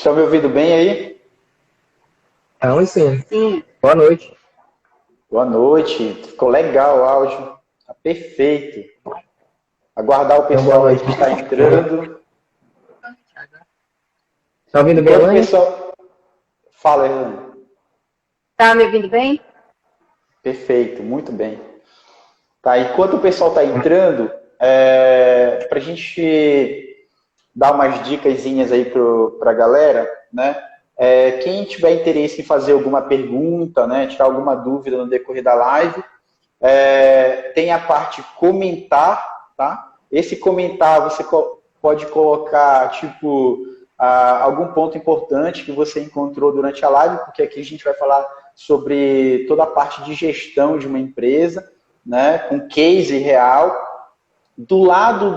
Estão me ouvindo bem aí? Então, sim. Sim. Boa noite. Boa noite. Ficou legal o áudio. Tá perfeito. Aguardar o Então, boa pessoal aí noite. que está entrando. Tá ouvindo bem, Enquanto o Elaine? pessoal... Fala, Helene. Tá me ouvindo bem? Perfeito, muito bem. Tá, enquanto o pessoal está entrando, para a gente dar umas dicasinhas aí para a galera, né? Quem tiver interesse em fazer alguma pergunta, né, tirar alguma dúvida no decorrer da live, tem a parte comentar, tá? Esse comentar você pode colocar, tipo, algum ponto importante que você encontrou durante a live, porque aqui a gente vai falar sobre toda a parte de gestão de uma empresa, né, com case real. Do lado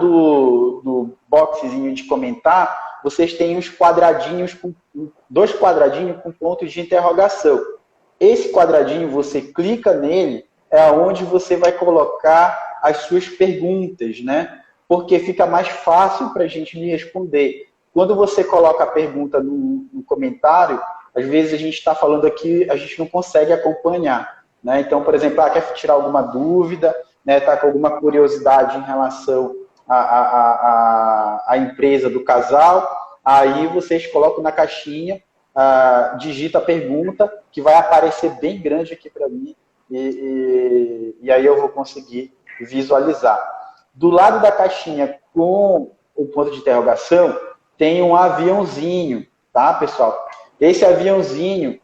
do boxezinho de comentar, vocês têm uns quadradinhos, dois quadradinhos com pontos de interrogação. Esse quadradinho, você clica nele, é onde você vai colocar as suas perguntas, né? Porque fica mais fácil para a gente lhe responder. Quando você coloca a pergunta no comentário, às vezes a gente está falando aqui, a gente não consegue acompanhar, né? Então, por exemplo, quer tirar alguma dúvida, né, tá com alguma curiosidade em relação à empresa do casal, aí vocês colocam na caixinha, digita a pergunta, que vai aparecer bem grande aqui para mim, e aí eu vou conseguir visualizar. Do lado da caixinha com o ponto de interrogação, tem um aviãozinho, tá, pessoal? Esse aviãozinho,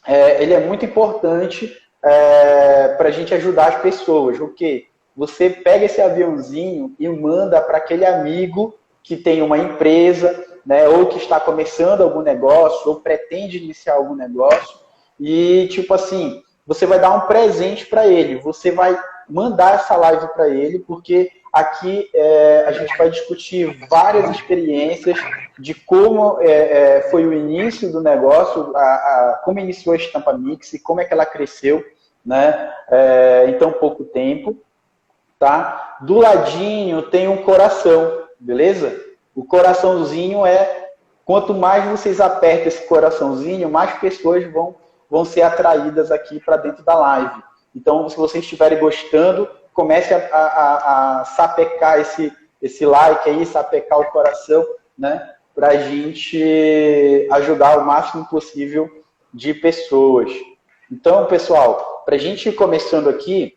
ele é muito importante para a gente ajudar as pessoas. O quê? Você pega esse aviãozinho e manda para aquele amigo que tem uma empresa, né, ou que está começando algum negócio, ou pretende iniciar algum negócio, e tipo assim, você vai dar um presente para ele, você vai mandar essa live para ele, porque aqui a gente vai discutir várias experiências de como foi o início do negócio, como iniciou a Estampa Mix e como é que ela cresceu, né, em tão pouco tempo. Tá? Do ladinho tem um coração, beleza? O coraçãozinho quanto mais vocês apertam esse coraçãozinho, mais pessoas vão ser atraídas aqui para dentro da live. Então, se vocês estiverem gostando, comece a sapecar esse like aí, sapecar o coração, né? Para a gente ajudar o máximo possível de pessoas. Então, pessoal, para a gente ir começando aqui,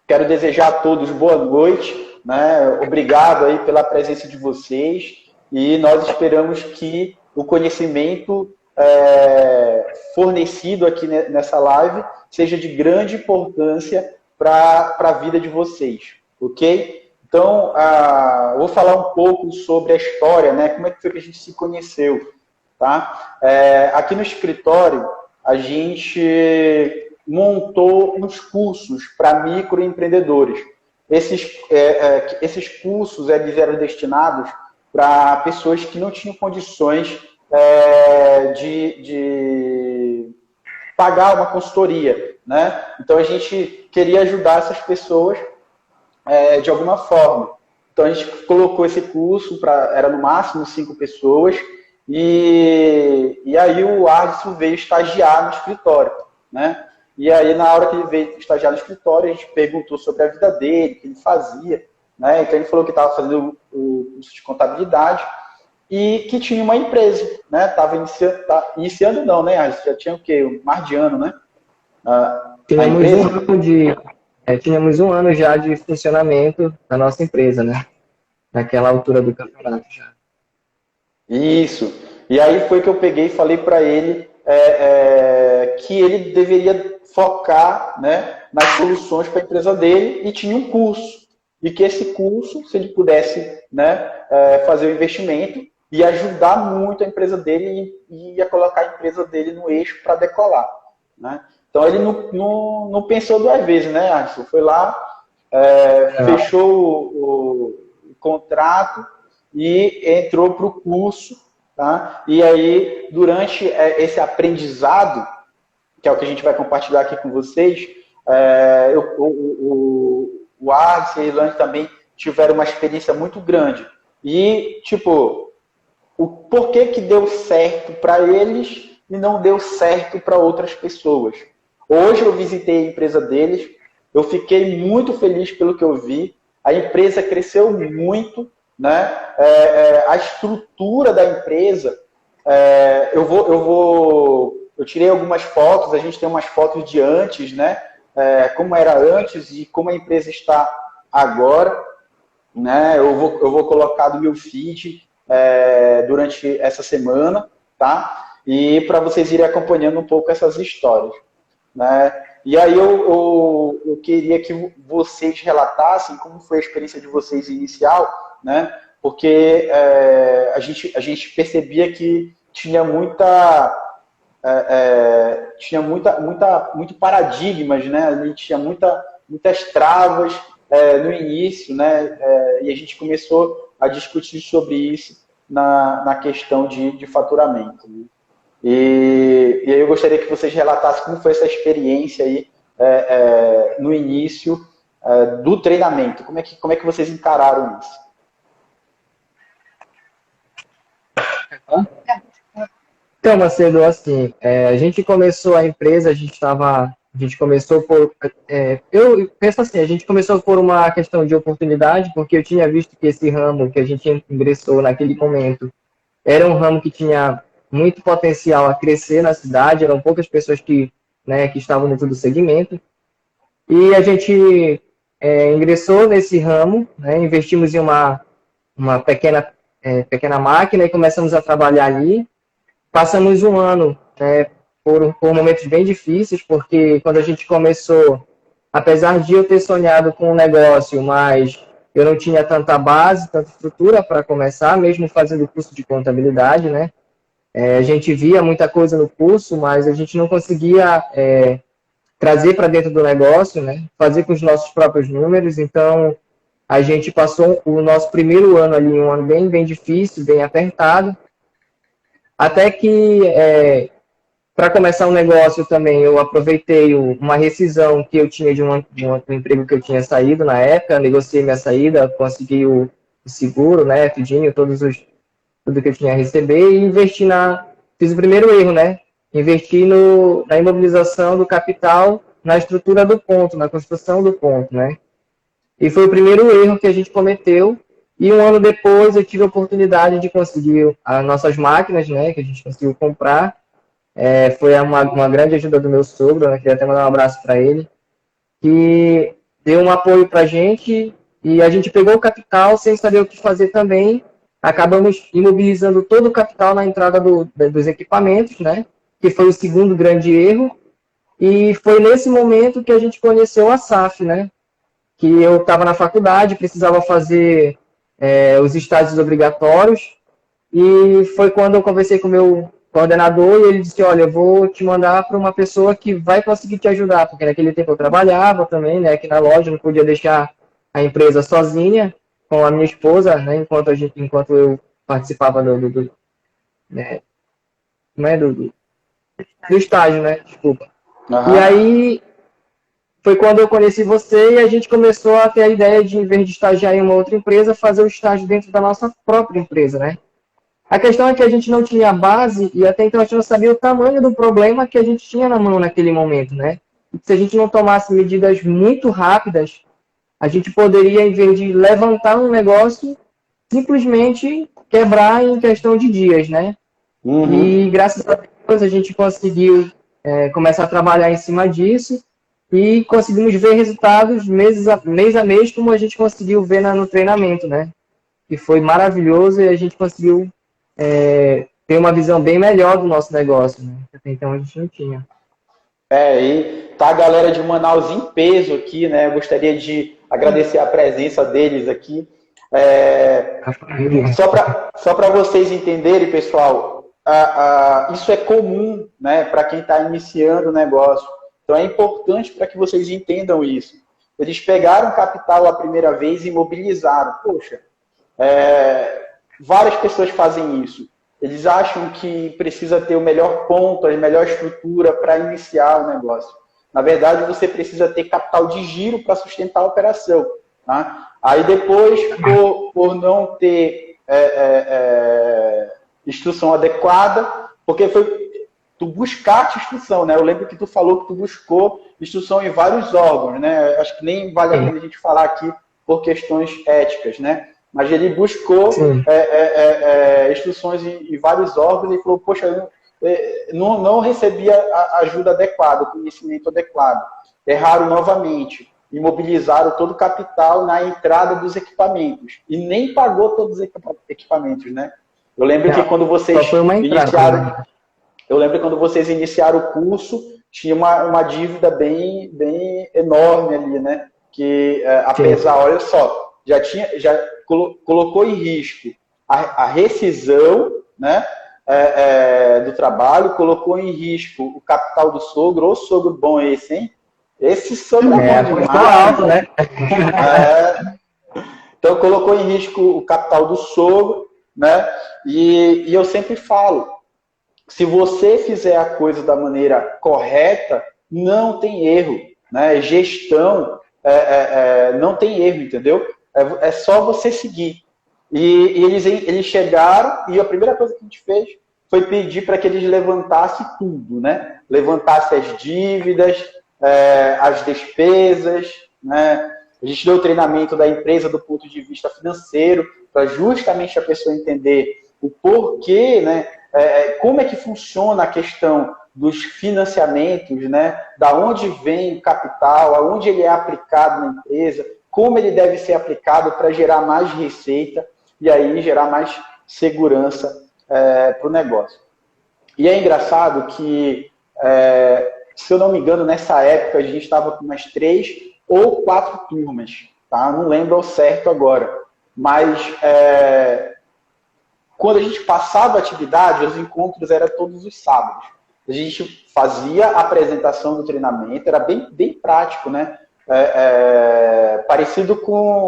quero desejar a todos boa noite, né? Obrigado aí pela presença de vocês e nós esperamos que o conhecimento fornecido aqui nessa live seja de grande importância para a vida de vocês, ok? Então, eu vou falar um pouco sobre a história, né? Como é que foi que a gente se conheceu, tá? Aqui no escritório, a gente montou uns cursos para microempreendedores. Esses cursos eles eram destinados para pessoas que não tinham condições de pagar uma consultoria, né? Então a gente queria ajudar essas pessoas de alguma forma. Então a gente colocou esse curso era no máximo 5 pessoas e aí o Ardson veio estagiar no escritório, né? E aí, na hora que ele veio estagiar no escritório, a gente perguntou sobre a vida dele, o que ele fazia, né? Então, ele falou que estava fazendo o curso de contabilidade e que tinha uma empresa, né? Estava iniciando não, né? Já tinha o quê? Mais de ano, né? Tínhamos um ano já de funcionamento da nossa empresa, né? Naquela altura do campeonato já. Isso. E aí foi que eu peguei e falei para ele que ele deveria focar, né, nas soluções para a empresa dele e tinha um curso. E que esse curso, se ele pudesse, né, fazer o investimento, ia ajudar muito a empresa dele e ia colocar a empresa dele no eixo para decolar, né? Então ele não pensou duas vezes, né, Alisson? Foi lá, fechou o contrato e entrou para o curso, tá? E aí, durante esse aprendizado, que é o que a gente vai compartilhar aqui com vocês, o Alisson e a Ilane também tiveram uma experiência muito grande. E, tipo, o porquê que deu certo para eles e não deu certo para outras pessoas. Hoje eu visitei a empresa deles, eu fiquei muito feliz pelo que eu vi, a empresa cresceu muito, né? A estrutura da empresa, eu tirei algumas fotos, a gente tem umas fotos de antes, né? Como era antes e como a empresa está agora, né? Eu vou colocar no meu feed durante essa semana, tá? E para vocês irem acompanhando um pouco essas histórias, né? E aí eu queria que vocês relatassem como foi a experiência de vocês inicial, né? Porque a gente percebia que tinha muito paradigmas, né? A gente tinha muitas travas no início, né? E a gente começou a discutir sobre isso na questão de faturamento, né? E aí eu gostaria que vocês relatassem como foi essa experiência aí no início do treinamento. Como é que vocês encararam isso? Então, Macedo, assim, a gente começou a empresa, a gente começou por, eu penso assim, a gente começou por uma questão de oportunidade, porque eu tinha visto que esse ramo que a gente ingressou naquele momento era um ramo que tinha muito potencial a crescer na cidade, eram poucas pessoas que estavam dentro do segmento, e a gente ingressou nesse ramo, né, investimos em uma pequena máquina e começamos a trabalhar ali. Passamos um ano por momentos bem difíceis, porque quando a gente começou, apesar de eu ter sonhado com um negócio, mas eu não tinha tanta base, tanta estrutura para começar, mesmo fazendo o curso de contabilidade, né? A gente via muita coisa no curso, mas a gente não conseguia trazer para dentro do negócio, né? Fazer com os nossos próprios números. Então, a gente passou o nosso primeiro ano ali, um ano bem, bem difícil, bem apertado, até que, para começar um negócio também, eu aproveitei uma rescisão que eu tinha de um emprego que eu tinha saído na época, negociei minha saída, consegui o seguro, né, tudinho, tudo que eu tinha a receber, e investi fiz o primeiro erro, né, investi na imobilização do capital, na estrutura do ponto, na construção do ponto, né, e foi o primeiro erro que a gente cometeu. E um ano depois eu tive a oportunidade de conseguir as nossas máquinas, né, que a gente conseguiu comprar. Foi uma grande ajuda do meu sogro, né, queria até mandar um abraço para ele, que deu um apoio para a gente e a gente pegou o capital sem saber o que fazer também. Acabamos imobilizando todo o capital na entrada dos equipamentos, né, que foi o segundo grande erro. E foi nesse momento que a gente conheceu a SAF, né, que eu estava na faculdade, precisava fazer os estágios obrigatórios, e foi quando eu conversei com o meu coordenador e ele disse, olha, eu vou te mandar para uma pessoa que vai conseguir te ajudar, porque naquele tempo eu trabalhava também, né, aqui na loja, não podia deixar a empresa sozinha com a minha esposa, né, enquanto eu participava do estágio, né, desculpa. Uhum. E aí foi quando eu conheci você e a gente começou a ter a ideia de, em vez de estagiar em uma outra empresa, fazer o estágio dentro da nossa própria empresa, né? A questão é que a gente não tinha base e até então a gente não sabia o tamanho do problema que a gente tinha na mão naquele momento, né? Se a gente não tomasse medidas muito rápidas, a gente poderia, em vez de levantar um negócio, simplesmente quebrar em questão de dias, né? Uhum. E graças a Deus a gente conseguiu começar a trabalhar em cima disso e conseguimos ver resultados mês a mês, como a gente conseguiu ver no treinamento, né? Que foi maravilhoso e a gente conseguiu ter uma visão bem melhor do nosso negócio, né? Até então a gente não tinha. E tá a galera de Manaus em peso aqui, né? Eu gostaria de agradecer a presença deles aqui. Só para vocês entenderem, pessoal, isso é comum, né, para quem está iniciando o negócio. Então é importante para que vocês entendam isso. Eles pegaram capital a primeira vez e imobilizaram. Poxa, várias pessoas fazem isso. Eles acham que precisa ter o melhor ponto, a melhor estrutura para iniciar o negócio. Na verdade, você precisa ter capital de giro para sustentar a operação. Tá? Aí depois, por não ter instrução adequada, porque foi tu buscaste instrução, né? Eu lembro que tu falou que tu buscou instrução em vários órgãos, né? Acho que nem vale a pena a gente falar aqui por questões éticas, né? Mas ele buscou instruções em vários órgãos e falou, poxa, não recebia a ajuda adequada, o conhecimento adequado. Erraram novamente, imobilizaram todo o capital na entrada dos equipamentos e nem pagou todos os equipamentos, né? Eu lembro que quando vocês iniciaram, eu lembro quando vocês iniciaram o curso, tinha uma dívida bem enorme ali, né? Que apesar, olha só, já colocou em risco a rescisão, né? Do trabalho, colocou em risco o capital do sogro. Ô sogro bom esse, hein? Esse sogro é bom demais. Alto, né? Então colocou em risco o capital do sogro, né? E eu sempre falo, se você fizer a coisa da maneira correta, não tem erro, né? Gestão não tem erro, entendeu? É só você seguir. E eles chegaram e a primeira coisa que a gente fez foi pedir para que eles levantassem tudo, né? Levantassem as dívidas, as despesas, né? A gente deu o treinamento da empresa do ponto de vista financeiro para justamente a pessoa entender o porquê, né? Como é que funciona a questão dos financiamentos, né? Da onde vem o capital, aonde ele é aplicado na empresa, como ele deve ser aplicado para gerar mais receita e aí gerar mais segurança para o negócio. E é engraçado que, se eu não me engano, nessa época a gente estava com umas 3 ou 4 turmas, tá? Não lembro ao certo agora, mas quando a gente passava a atividade, os encontros eram todos os sábados. A gente fazia a apresentação do treinamento, era bem prático, né?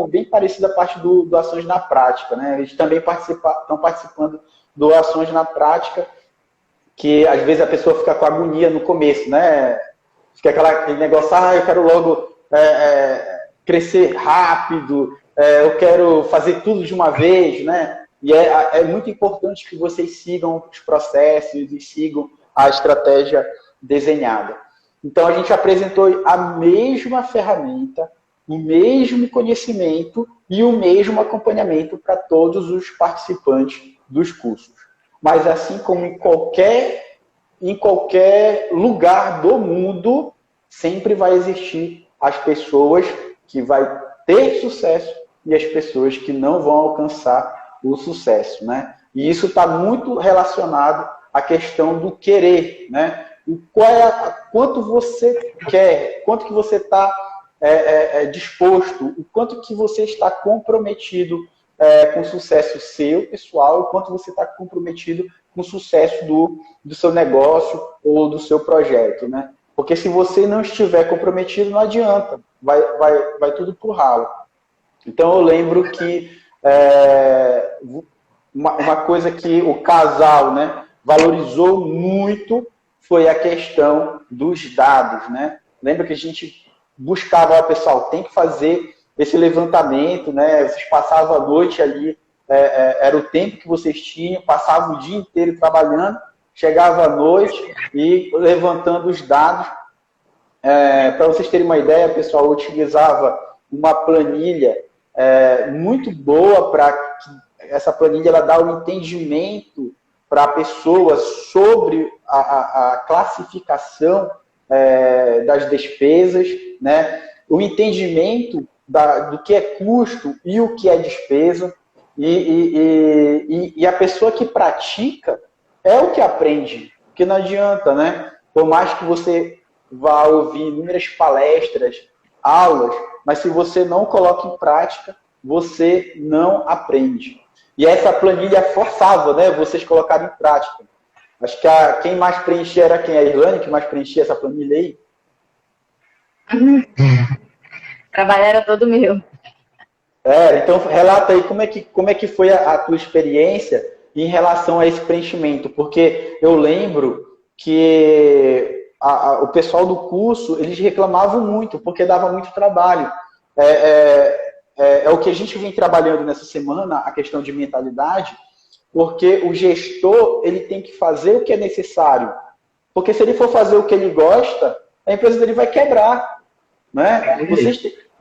Bem parecido a parte do Ações na Prática, né? A gente também estão participando do Ações na Prática, que às vezes a pessoa fica com agonia no começo, né? Fica aquele negócio, eu quero logo crescer rápido, eu quero fazer tudo de uma vez, né? E é muito importante que vocês sigam os processos e sigam a estratégia desenhada. Então, a gente apresentou a mesma ferramenta, o mesmo conhecimento e o mesmo acompanhamento para todos os participantes dos cursos. Mas, assim como em qualquer lugar do mundo, sempre vai existir as pessoas que vão ter sucesso e as pessoas que não vão alcançar o sucesso, né? E isso está muito relacionado à questão do querer, né? Quanto você quer, quanto que você está disposto, o quanto que você está comprometido com o sucesso seu, pessoal, o quanto você está comprometido com o sucesso do seu negócio ou do seu projeto, né? Porque se você não estiver comprometido, não adianta, vai tudo pro ralo. Então eu lembro que uma coisa que o casal, né, valorizou muito foi a questão dos dados, né? Lembra que a gente buscava, pessoal, tem que fazer esse levantamento, né? Vocês passavam a noite ali, era o tempo que vocês tinham, passavam o dia inteiro trabalhando, chegava à noite e levantando os dados. Para vocês terem uma ideia, pessoal, eu utilizava uma planilha muito boa para que essa planilha ela dá um entendimento para a pessoa sobre a classificação das despesas, né? O entendimento do que é custo e o que é despesa. E a pessoa que pratica é o que aprende, porque não adianta, né? Por mais que você vá ouvir inúmeras palestras, aulas, mas se você não coloca em prática, você não aprende. E essa planilha forçava, né, vocês colocarem em prática. Acho que quem mais preenchia era quem? A Irlane, que mais preenchia essa planilha aí? O trabalho era todo meu. Então relata aí como é que foi a tua experiência em relação a esse preenchimento, porque eu lembro que o pessoal do curso, eles reclamavam muito, porque dava muito trabalho. É o que a gente vem trabalhando nessa semana, a questão de mentalidade, Porque o gestor, ele tem que fazer o que é necessário. Porque se ele for fazer o que ele gosta, a empresa dele vai quebrar, né?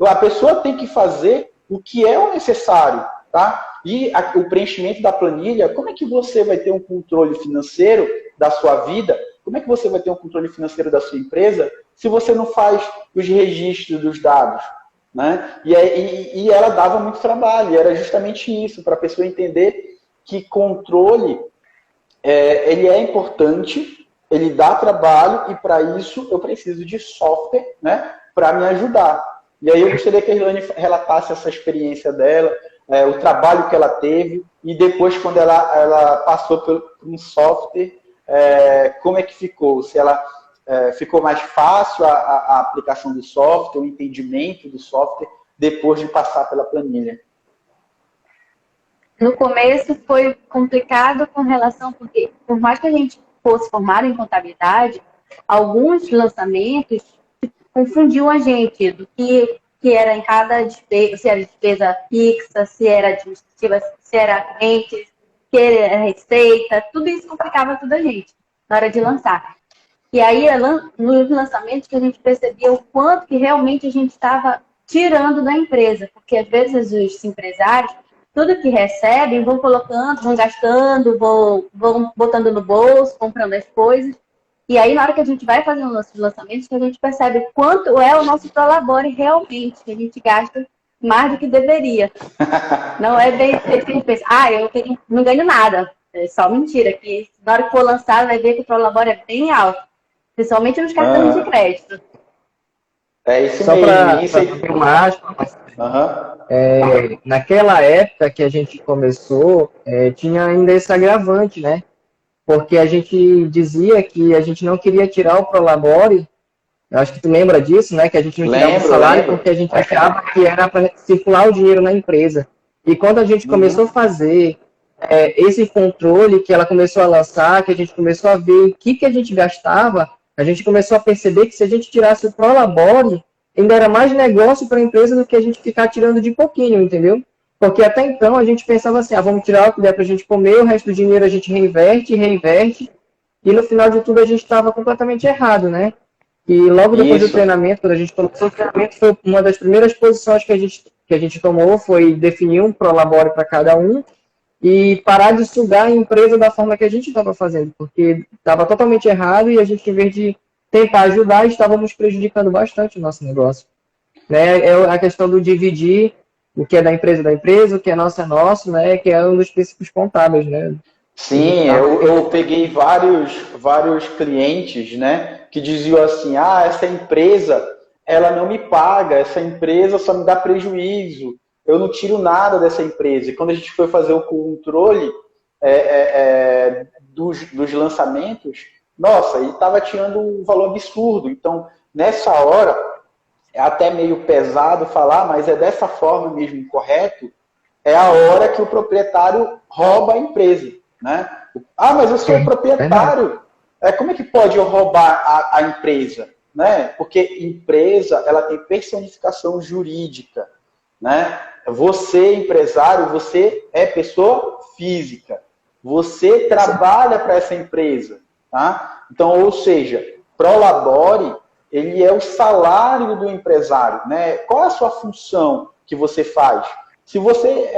A pessoa tem que fazer o que é o necessário, tá? E o preenchimento da planilha, como é que você vai ter um controle financeiro da sua vida? Como é que você vai ter um controle financeiro da sua empresa se você não faz os registros dos dados, né? E ela dava muito trabalho, e era justamente isso, para a pessoa entender que controle ele é importante, ele dá trabalho, e para isso eu preciso de software, né, para me ajudar. E aí eu gostaria que a Irlane relatasse essa experiência dela, o trabalho que ela teve, e depois, quando ela passou por um software, como é que ficou? Se ela ficou mais fácil a aplicação do software, o entendimento do software, depois de passar pela planilha. No começo foi complicado com relação, porque por mais que a gente fosse formado em contabilidade, alguns lançamentos confundiam a gente do que era em cada despesa, se era despesa fixa, se era administrativa, se era cliente, se era receita, tudo isso complicava tudo a gente na hora de lançar. E aí, nos lançamentos, que a gente percebia o quanto que realmente a gente estava tirando da empresa, porque às vezes os empresários, tudo que recebem, vão colocando, vão gastando, vão botando no bolso, comprando as coisas. E aí, na hora que a gente vai fazendo nossos lançamentos, que a gente percebe quanto é o nosso prolabore realmente, que a gente gasta mais do que deveria. Não é bem que a gente pensa, eu não ganho nada. É só mentira, que na hora que for lançar, vai ver que o prolabore é bem alto. Principalmente nos cartões de crédito. É isso só mesmo. Só para filmar, naquela época que a gente começou, tinha ainda esse agravante, né? Porque a gente dizia que a gente não queria tirar o prolabore. Eu acho que tu lembra disso, né? Que a gente não tirava o salário porque a gente achava que era para circular o dinheiro na empresa. E quando a gente começou a fazer esse controle que ela começou a lançar, que a gente começou a ver o que a gente gastava, a gente começou a perceber que se a gente tirasse o prolabore, ainda era mais negócio para a empresa do que a gente ficar tirando de pouquinho, entendeu? Porque até então a gente pensava assim, vamos tirar o que der para a gente comer, o resto do dinheiro a gente reinverte, e no final de tudo a gente estava completamente errado, né? E logo depois do treinamento, quando a gente começou o treinamento, foi uma das primeiras posições que a gente tomou, foi definir um prolabore para cada um, e parar de sugar a empresa da forma que a gente estava fazendo, porque estava totalmente errado e a gente, em vez de tentar ajudar, estávamos prejudicando bastante o nosso negócio. Né? É a questão do dividir o que é da empresa, o que é nosso, né? Que é um dos princípios contábeis, né? Sim, eu peguei vários clientes, né, que diziam assim, essa empresa, ela não me paga, essa empresa só me dá prejuízo, eu não tiro nada dessa empresa. E quando a gente foi fazer o controle dos lançamentos, nossa, ele estava tirando um valor absurdo. Então, nessa hora, é até meio pesado falar, mas é dessa forma mesmo correto, é a hora que o proprietário rouba a empresa, né? Mas eu sou o proprietário. Como é que pode eu roubar a empresa? Né? Porque empresa, ela tem personificação jurídica, né? Você, empresário, você é pessoa física. Você trabalha para essa empresa. Tá? Então, ou seja, prolabore, ele é o salário do empresário. Né? Qual é a sua função que você faz? Se você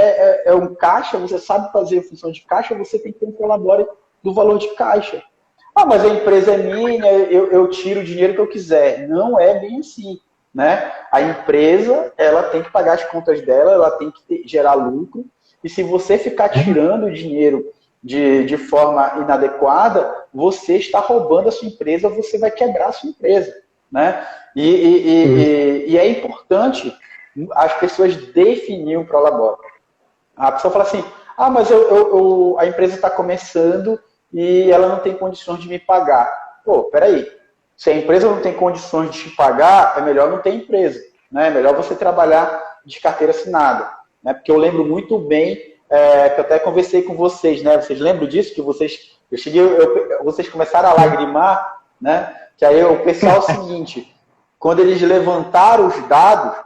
é um caixa, você sabe fazer a função de caixa, você tem que ter um prolabore do valor de caixa. Mas a empresa é minha, eu tiro o dinheiro que eu quiser. Não é bem assim. Né? A empresa, ela tem que pagar as contas dela, ela tem que gerar lucro, e se você ficar tirando o dinheiro de forma inadequada, você está roubando a sua empresa, você vai quebrar a sua empresa. Né? E é importante as pessoas definirem o prolabore. A pessoa fala assim, mas a empresa está começando e ela não tem condições de me pagar. Peraí. Se a empresa não tem condições de te pagar, é melhor não ter empresa. Né? É melhor você trabalhar de carteira assinada. Né? Porque eu lembro muito bem, que eu até conversei com vocês, né? Vocês lembram disso? Que vocês começaram a lagrimar, né? Que aí o pessoal é o seguinte, quando eles levantaram os dados,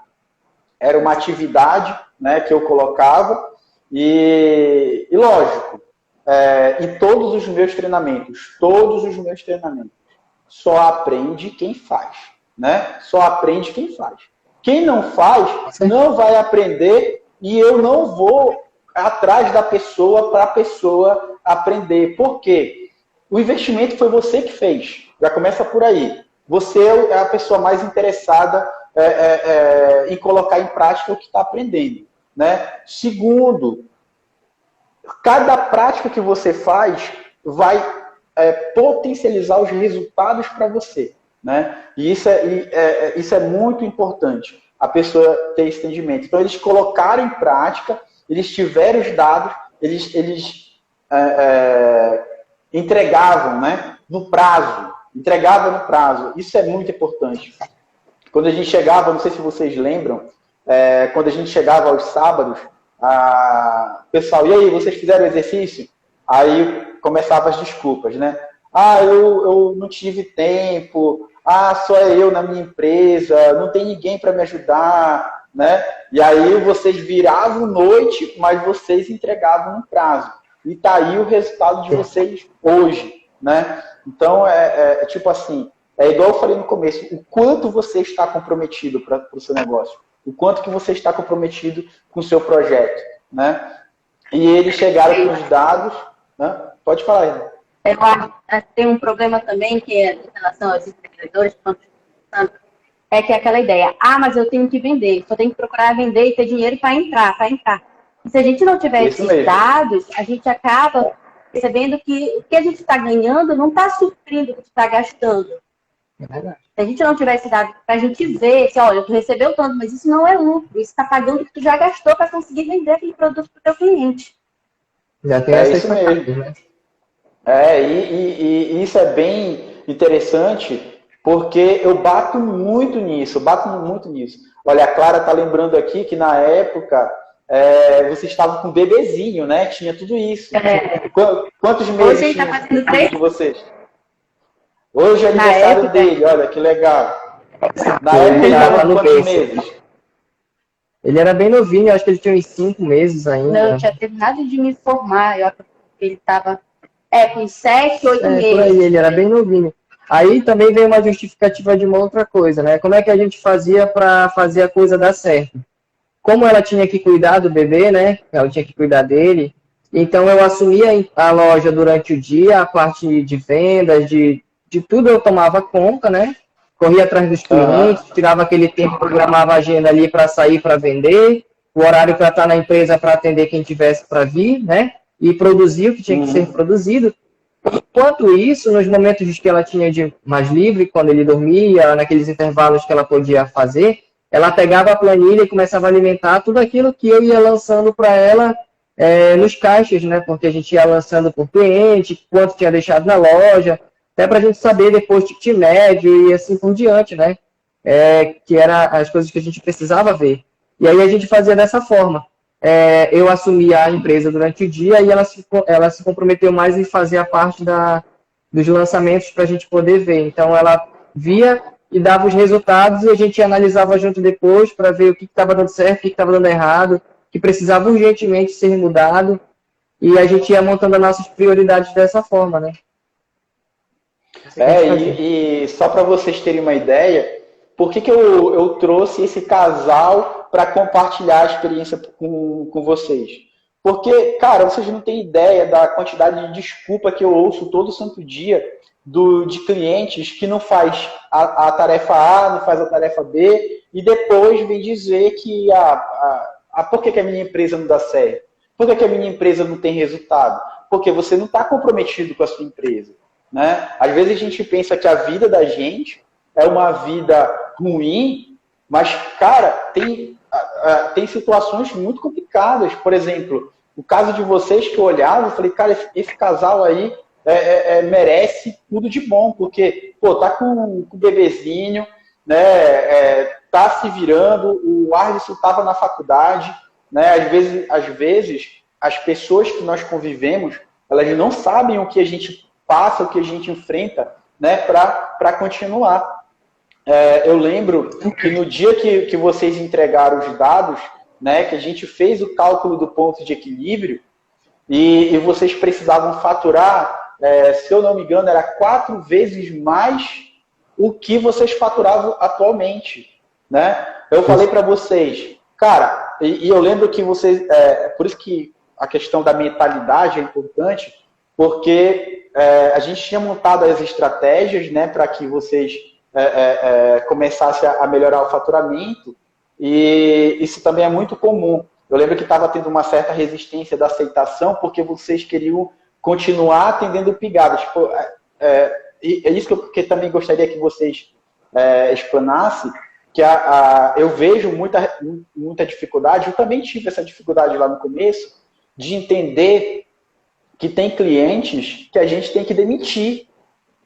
era uma atividade, né, que eu colocava, e lógico, em todos os meus treinamentos, só aprende quem faz, né? Só aprende quem faz. Quem não faz, não vai aprender e eu não vou atrás da pessoa para a pessoa aprender. Por quê? O investimento foi você que fez. Já começa por aí. Você é a pessoa mais interessada em colocar em prática o que está aprendendo, né? Segundo, cada prática que você faz vai potencializar os resultados para você, né? E isso é muito importante, a pessoa ter esse entendimento. Então, eles colocaram em prática, eles tiveram os dados, eles entregavam, né? No prazo. Isso é muito importante. Quando a gente chegava, não sei se vocês lembram, quando a gente chegava aos sábados, pessoal, e aí, vocês fizeram exercício? Aí começavam as desculpas, né? Eu não tive tempo, só eu na minha empresa, não tem ninguém para me ajudar, né? E aí vocês viravam noite, mas vocês entregavam no prazo. E tá aí o resultado de vocês hoje, né? Então, tipo assim, igual eu falei no começo, o quanto você está comprometido para o seu negócio, o quanto que você está comprometido com o seu projeto, né? E eles chegaram com os dados, né? Pode falar, Irmão. Tem um problema também que é em relação aos empreendedores, é que é aquela ideia, mas eu tenho que vender, só tenho que procurar vender e ter dinheiro para entrar. E se a gente não tiver esses dados, a gente acaba percebendo que o que a gente está ganhando não está suprindo o que está gastando. É verdade. Se a gente não tiver esse dado para a gente ver, se, olha, tu recebeu tanto, mas isso não é lucro, isso está pagando o que tu já gastou para conseguir vender aquele produto para o teu cliente. Já tem isso mesmo. Né? E isso é bem interessante, porque eu bato muito nisso. Olha, a Clara está lembrando aqui que na época você estava com um bebezinho, né? Tinha tudo isso. Quantos meses hoje tá fazendo 3 de vocês? Hoje é aniversário dele, olha que legal. Na época ele estava com quantos meses? Ele era bem novinho, acho que ele tinha uns 5 meses ainda. Não, eu tinha terminado de me formar, eu acho que ele estava com 7, 8 meses. Por aí, ele era bem novinho. Aí também veio uma justificativa de uma outra coisa, né? Como é que a gente fazia para fazer a coisa dar certo? Como ela tinha que cuidar do bebê, né? Ela tinha que cuidar dele. Então eu assumia a loja durante o dia, a parte de vendas, de tudo eu tomava conta, né? Corria atrás dos clientes, tirava aquele tempo, programava a agenda ali para sair para vender, o horário para estar na empresa para atender quem tivesse para vir, né? E produzir o que tinha que ser produzido. Enquanto isso, nos momentos que ela tinha de mais livre, quando ele dormia, naqueles intervalos que ela podia fazer, ela pegava a planilha e começava a alimentar tudo aquilo que eu ia lançando para ela nos caixas, né? Porque a gente ia lançando por cliente, quanto tinha deixado na loja, até para a gente saber depois o ticket médio e assim por diante, né? Que eram as coisas que a gente precisava ver. E aí a gente fazia dessa forma. Eu assumia a empresa durante o dia e ela se comprometeu mais em fazer a parte dos lançamentos para a gente poder ver. Então ela via e dava os resultados e a gente analisava junto depois para ver o que estava dando certo, o que estava dando errado, o que precisava urgentemente ser mudado, e a gente ia montando as nossas prioridades dessa forma, né? E só para vocês terem uma ideia, por que eu trouxe esse casal para compartilhar a experiência com vocês? Porque, cara, vocês não têm ideia da quantidade de desculpa que eu ouço todo santo dia de clientes que não faz a tarefa A, não faz a tarefa B, e depois vem dizer que por que a minha empresa não dá certo? Por que a minha empresa não tem resultado? Porque você não está comprometido com a sua empresa. Né? Às vezes a gente pensa que a vida da gente é uma vida ruim, mas, cara, tem situações muito complicadas. Por exemplo, o caso de vocês que eu olhava, eu falei, cara, esse casal aí merece tudo de bom, porque, tá com o bebezinho, né, tá se virando, o Ardson estava na faculdade, né, às vezes, as pessoas que nós convivemos, elas não sabem o que a gente passa, o que a gente enfrenta, né, para continuar. Eu lembro que no dia que vocês entregaram os dados, né, que a gente fez o cálculo do ponto de equilíbrio, e vocês precisavam faturar, se eu não me engano, era 4 vezes mais o que vocês faturavam atualmente, né? Eu falei para vocês, cara, e eu lembro que vocês, por isso que a questão da mentalidade é importante, porque a gente tinha montado as estratégias, né, para que vocês começassem a melhorar o faturamento, e isso também é muito comum. Eu lembro que estava tendo uma certa resistência da aceitação, porque vocês queriam continuar atendendo pigadas. Tipo, e é isso que eu também gostaria que vocês explanassem, que eu vejo muita dificuldade, eu também tive essa dificuldade lá no começo, de entender que tem clientes que a gente tem que demitir,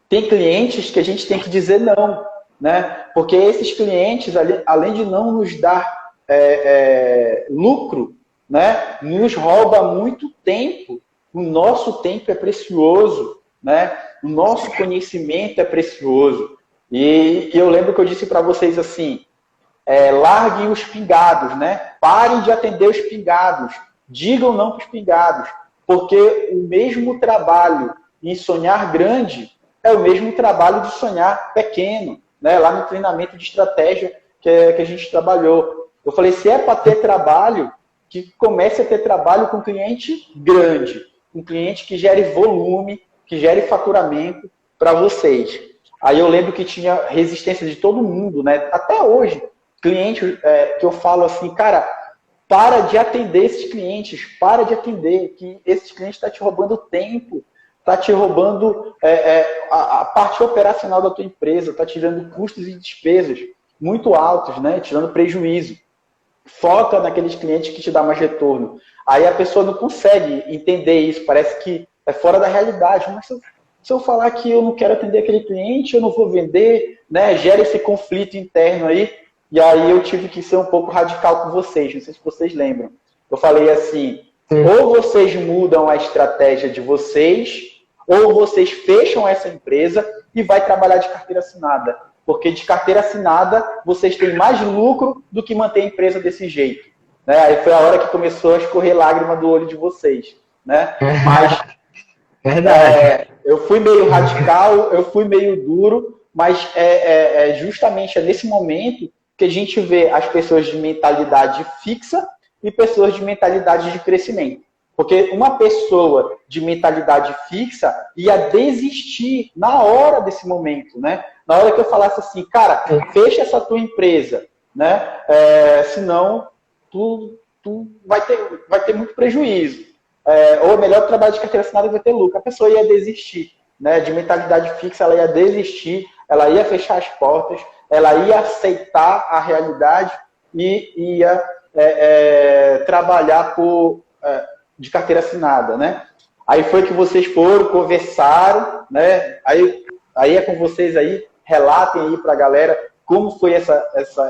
tem clientes que a gente tem que dizer não, né? Porque esses clientes, além de não nos dar lucro, né, nos rouba muito tempo. O nosso tempo é precioso, né? O nosso conhecimento é precioso. E eu lembro que eu disse para vocês assim, larguem os pingados, né? Parem de atender os pingados. Digam não para os pingados. Porque o mesmo trabalho em sonhar grande é o mesmo trabalho de sonhar pequeno, né? Lá no treinamento de estratégia que a gente trabalhou. Eu falei, se é para ter trabalho, que comece a ter trabalho com cliente grande, um cliente que gere volume, que gere faturamento para vocês. Aí eu lembro que tinha resistência de todo mundo, né? Até hoje, cliente que eu falo assim, cara, para de atender esses clientes, para de atender, que esses clientes estão te roubando tempo, está te roubando a parte operacional da tua empresa, está tirando custos e despesas muito altos, né? Tirando prejuízo. Foca naqueles clientes que te dão mais retorno. Aí a pessoa não consegue entender isso, parece que é fora da realidade. Mas se eu falar que eu não quero atender aquele cliente, eu não vou vender, né? Gera esse conflito interno aí. E aí eu tive que ser um pouco radical com vocês, não sei se vocês lembram. Eu falei assim, ou vocês mudam a estratégia de vocês, ou vocês fecham essa empresa e vai trabalhar de carteira assinada. Porque de carteira assinada, vocês têm mais lucro do que manter a empresa desse jeito. Né? Aí foi a hora que começou a escorrer lágrima do olho de vocês. Né? Mas eu fui meio radical, eu fui meio duro, mas justamente nesse momento que a gente vê as pessoas de mentalidade fixa e pessoas de mentalidade de crescimento. Porque uma pessoa de mentalidade fixa ia desistir na hora desse momento, né? Na hora que eu falasse assim, cara, fecha essa tua empresa, né? Senão tu vai ter muito prejuízo. Ou melhor, trabalho de carteira assinada vai ter lucro. A pessoa ia desistir, né? De mentalidade fixa, ela ia desistir, ela ia fechar as portas, ela ia aceitar a realidade e ia trabalhar de carteira assinada, né? Aí foi que vocês foram, conversaram, né? Aí é com vocês aí, relatem aí pra galera como foi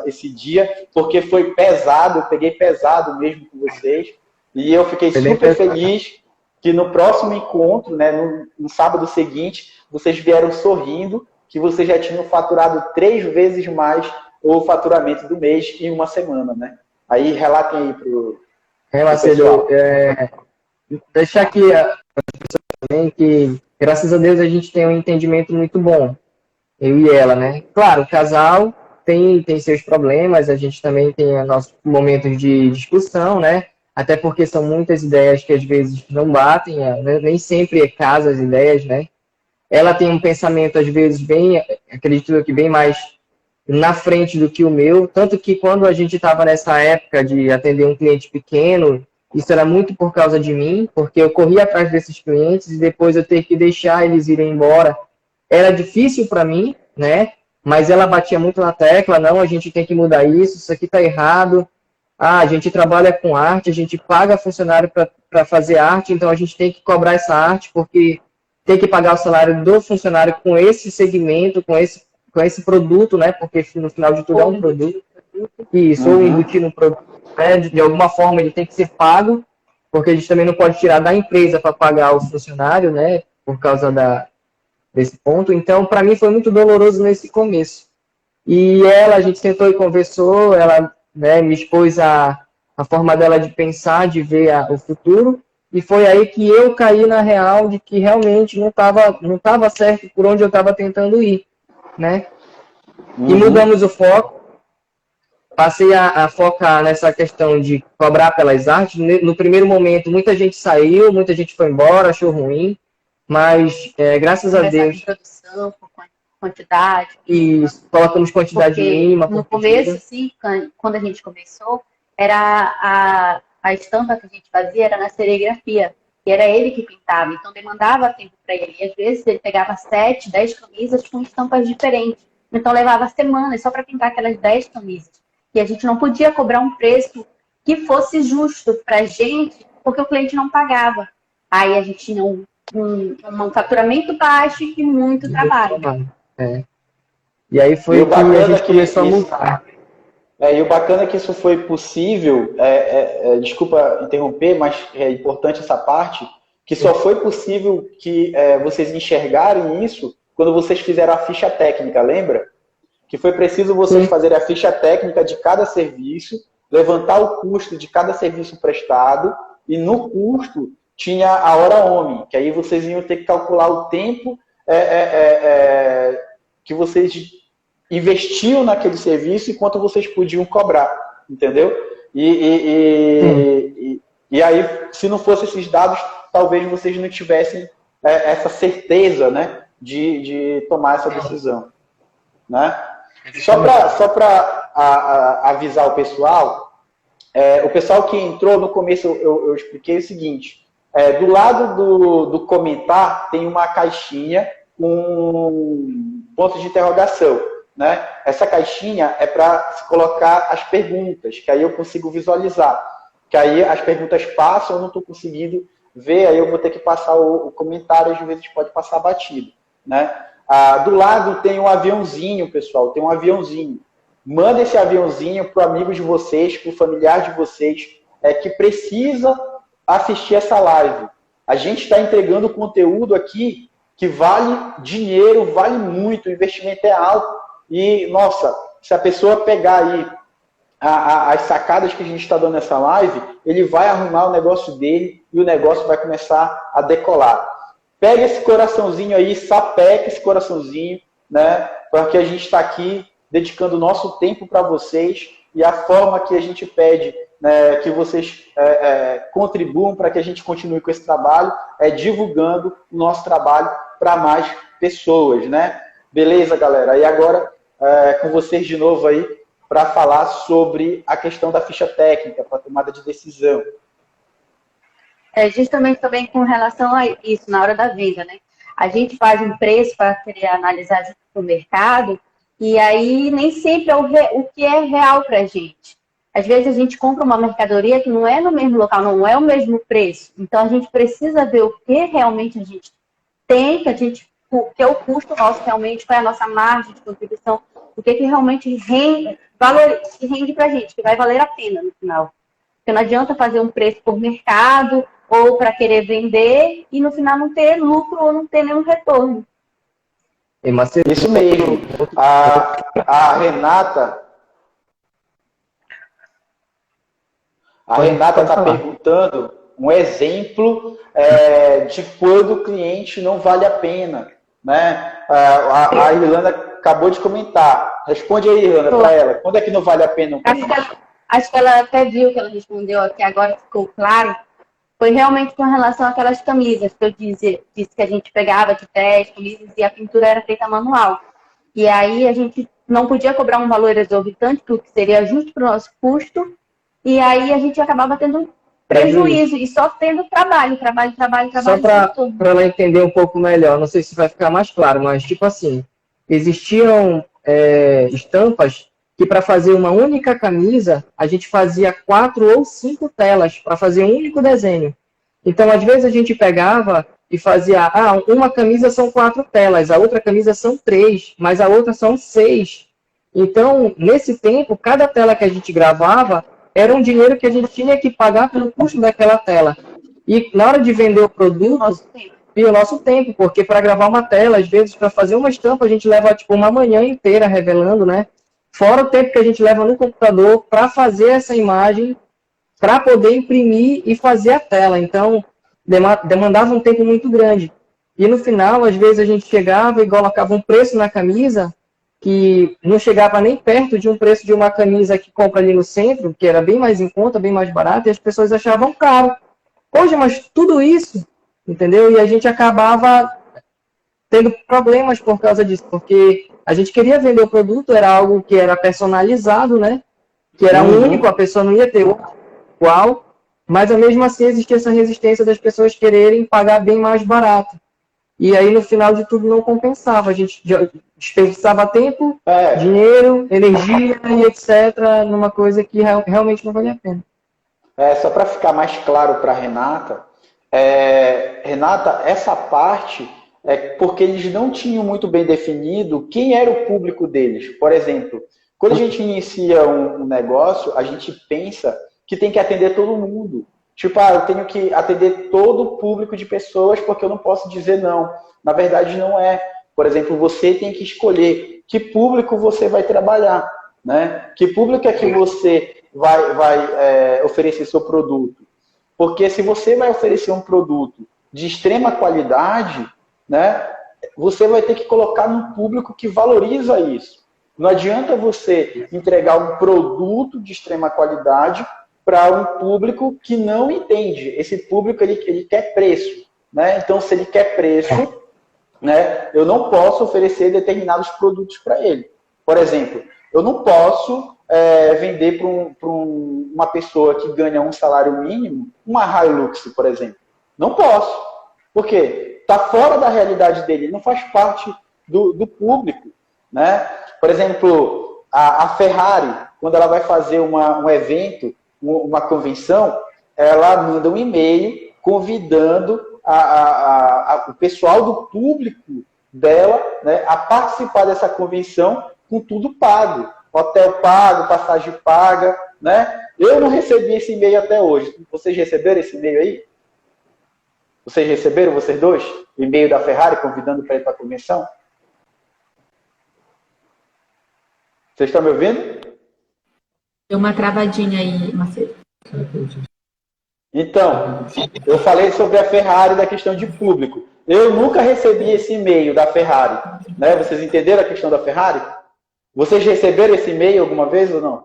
esse dia, porque foi pesado, eu peguei pesado mesmo com vocês, e eu fiquei super feliz que no próximo encontro, né, no sábado seguinte, vocês vieram sorrindo, que vocês já tinham faturado 3 vezes mais o faturamento do mês em uma semana, né? Aí relatem aí pro Marcelo, deixar aqui também que, graças a Deus, a gente tem um entendimento muito bom, eu e ela, né? Claro, o casal tem seus problemas, a gente também tem nossos momentos de discussão, né? Até porque são muitas ideias que às vezes não batem, nem sempre casa as ideias, né? Ela tem um pensamento, às vezes, acredito que bem mais na frente do que o meu, tanto que quando a gente estava nessa época de atender um cliente pequeno, isso era muito por causa de mim, porque eu corria atrás desses clientes e depois eu ter que deixar eles irem embora. Era difícil para mim, né? Mas ela batia muito na tecla, não, a gente tem que mudar isso aqui está errado. A gente trabalha com arte, a gente paga funcionário para fazer arte, então a gente tem que cobrar essa arte, porque tem que pagar o salário do funcionário com esse segmento, com esse produto, né? Porque no final de tudo é um produto. Isso, ou embutir no produto, né? De alguma forma ele tem que ser pago, porque a gente também não pode tirar da empresa para pagar o funcionário, né? Por causa desse ponto. Então, para mim foi muito doloroso nesse começo. E a gente sentou e conversou, ela, né, me expôs a forma dela de pensar, de ver o futuro. E foi aí que eu caí na real de que realmente não tava certo por onde eu estava tentando ir, né? E mudamos o foco. Passei a focar nessa questão de cobrar pelas artes. No primeiro momento, muita gente saiu, muita gente foi embora, achou ruim, mas graças a Deus... Produção, quantidade. E colocamos quantidade mínima. No começo, assim, quando a gente começou, era a estampa que a gente fazia era na serigrafia, e era ele que pintava, então demandava tempo para ele. E às vezes ele pegava 7, 10 camisas com estampas diferentes, então levava semanas só para pintar aquelas 10 camisas. E a gente não podia cobrar um preço que fosse justo para a gente, porque o cliente não pagava. Aí a gente tinha um faturamento baixo e muito trabalho. E aí foi que a gente começou a mudar. E o bacana é que isso foi possível, desculpa interromper, mas é importante essa parte, que só foi possível que vocês enxergarem isso quando vocês fizeram a ficha técnica, lembra? Que foi preciso vocês fazerem a ficha técnica de cada serviço, levantar o custo de cada serviço prestado, e no custo tinha a hora homem, que aí vocês iam ter que calcular o tempo que vocês investiam naquele serviço e quanto vocês podiam cobrar, entendeu? E aí, se não fossem esses dados, talvez vocês não tivessem essa certeza, né, de tomar essa decisão, né? Só para avisar o pessoal que entrou no começo, eu expliquei o seguinte, do lado do comentar tem uma caixinha com ponto de interrogação, né? Essa caixinha é para se colocar as perguntas, que aí eu consigo visualizar, que aí as perguntas passam, eu não estou conseguindo ver, aí eu vou ter que passar o comentário, às vezes pode passar batido, né? Do lado tem um aviãozinho, pessoal, tem um aviãozinho. Manda esse aviãozinho para o amigo de vocês, para o familiar de vocês, que precisa assistir essa live. A gente está entregando conteúdo aqui que vale dinheiro, vale muito, o investimento é alto. E, nossa, se a pessoa pegar aí as sacadas que a gente está dando nessa live, ele vai arrumar o negócio dele e o negócio vai começar a decolar. Pega esse coraçãozinho aí, sapeca esse coraçãozinho, né? Porque a gente está aqui dedicando o nosso tempo para vocês e a forma que a gente pede, né, que vocês contribuam para que a gente continue com esse trabalho é divulgando o nosso trabalho para mais pessoas, né? Beleza, galera? E agora, com vocês de novo aí, para falar sobre a questão da ficha técnica, para tomada de decisão. Justamente também com relação a isso, na hora da venda, né? A gente faz um preço para querer analisar junto com o mercado, e aí nem sempre é o que é real para a gente. Às vezes a gente compra uma mercadoria que não é no mesmo local, não é o mesmo preço. Então a gente precisa ver o que realmente a gente tem, o que é o custo nosso realmente, qual é a nossa margem de contribuição, o que realmente rende para a gente, que vai valer a pena no final. Porque não adianta fazer um preço por mercado ou para querer vender e no final não ter lucro ou não ter nenhum retorno. Isso mesmo. A Renata está perguntando um exemplo de quando o cliente não vale a pena, né? A Irlanda acabou de comentar. Responde aí, Irlanda, para ela. Quando é que não vale a pena um cliente? Acho que ela até viu que ela respondeu aqui, agora ficou claro. Foi realmente com relação àquelas camisas que eu disse que a gente pegava de 10 camisas e a pintura era feita manual. E aí a gente não podia cobrar um valor exorbitante, o que seria justo para o nosso custo, e aí a gente acabava tendo prejuízo e só tendo trabalho. Só para ela entender um pouco melhor, não sei se vai ficar mais claro, mas tipo assim, existiam estampas que para fazer uma única camisa, a gente fazia 4 ou 5 telas para fazer um único desenho. Então, às vezes, a gente pegava e fazia, uma camisa são 4 telas, a outra camisa são 3, mas a outra são 6. Então, nesse tempo, cada tela que a gente gravava era um dinheiro que a gente tinha que pagar pelo custo daquela tela. E na hora de vender o produto, e o nosso tempo, porque para gravar uma tela, às vezes, para fazer uma estampa, a gente leva tipo uma manhã inteira revelando, né? Fora o tempo que a gente leva no computador para fazer essa imagem, para poder imprimir e fazer a tela. Então, demandava um tempo muito grande. E no final, às vezes, a gente chegava e colocava um preço na camisa que não chegava nem perto de um preço de uma camisa que compra ali no centro, que era bem mais em conta, bem mais barato, e as pessoas achavam caro. Poxa, mas tudo isso, entendeu? E a gente acabava tendo problemas por causa disso, porque a gente queria vender o produto, era algo que era personalizado, né? Que era único, a pessoa não ia ter igual, mas mesmo assim existia essa resistência das pessoas quererem pagar bem mais barato. E aí, no final de tudo, não compensava. A gente desperdiçava tempo, dinheiro, energia e etc. numa coisa que realmente não valia a pena. Só para ficar mais claro para a Renata, Renata, essa parte é porque eles não tinham muito bem definido quem era o público deles. Por exemplo, quando a gente inicia um negócio, a gente pensa que tem que atender todo mundo. Tipo, eu tenho que atender todo o público de pessoas porque eu não posso dizer não. Na verdade, não é. Por exemplo, você tem que escolher que público você vai trabalhar, né? Que público é que você vai oferecer seu produto. Porque se você vai oferecer um produto de extrema qualidade, né, você vai ter que colocar num público que valoriza isso. Não adianta você entregar um produto de extrema qualidade para um público que não entende. Esse público ele quer preço, né? Então, se ele quer preço, né, eu não posso oferecer determinados produtos para ele. Por exemplo, eu não posso vender para uma pessoa que ganha um salário mínimo uma Hilux, por exemplo. Não posso. Por quê? Está fora da realidade dele, não faz parte do público, né? Por exemplo, a Ferrari, quando ela vai fazer um evento, uma convenção, ela manda um e-mail convidando o pessoal do público dela, né, a participar dessa convenção com tudo pago. Hotel pago, passagem paga, né? Eu não recebi esse e-mail até hoje. Vocês receberam esse e-mail aí? Vocês receberam, vocês dois? O e-mail da Ferrari convidando para ir para a convenção? Vocês estão me ouvindo? Deu uma travadinha aí, Macedo. Então, eu falei sobre a Ferrari da questão de público. Eu nunca recebi esse e-mail da Ferrari, né? Vocês entenderam a questão da Ferrari? Vocês receberam esse e-mail alguma vez ou não?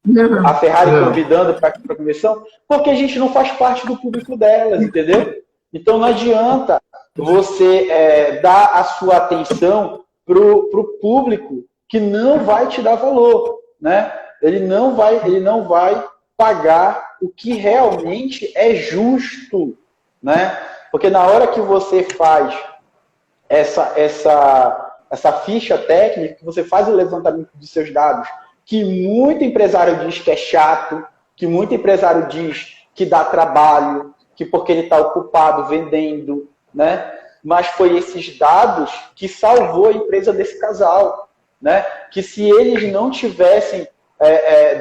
Não. A Ferrari convidando para a convenção? Porque a gente não faz parte do público delas, entendeu? Então não adianta você dar a sua atenção para o público que não vai te dar valor, né? Ele não vai pagar o que realmente é justo, né? Porque na hora que você faz essa ficha técnica, que você faz o levantamento dos seus dados, que muito empresário diz que é chato, que muito empresário diz que dá trabalho, que porque ele está ocupado vendendo, né? Mas foi esses dados que salvou a empresa desse casal, né? Que se eles não tivessem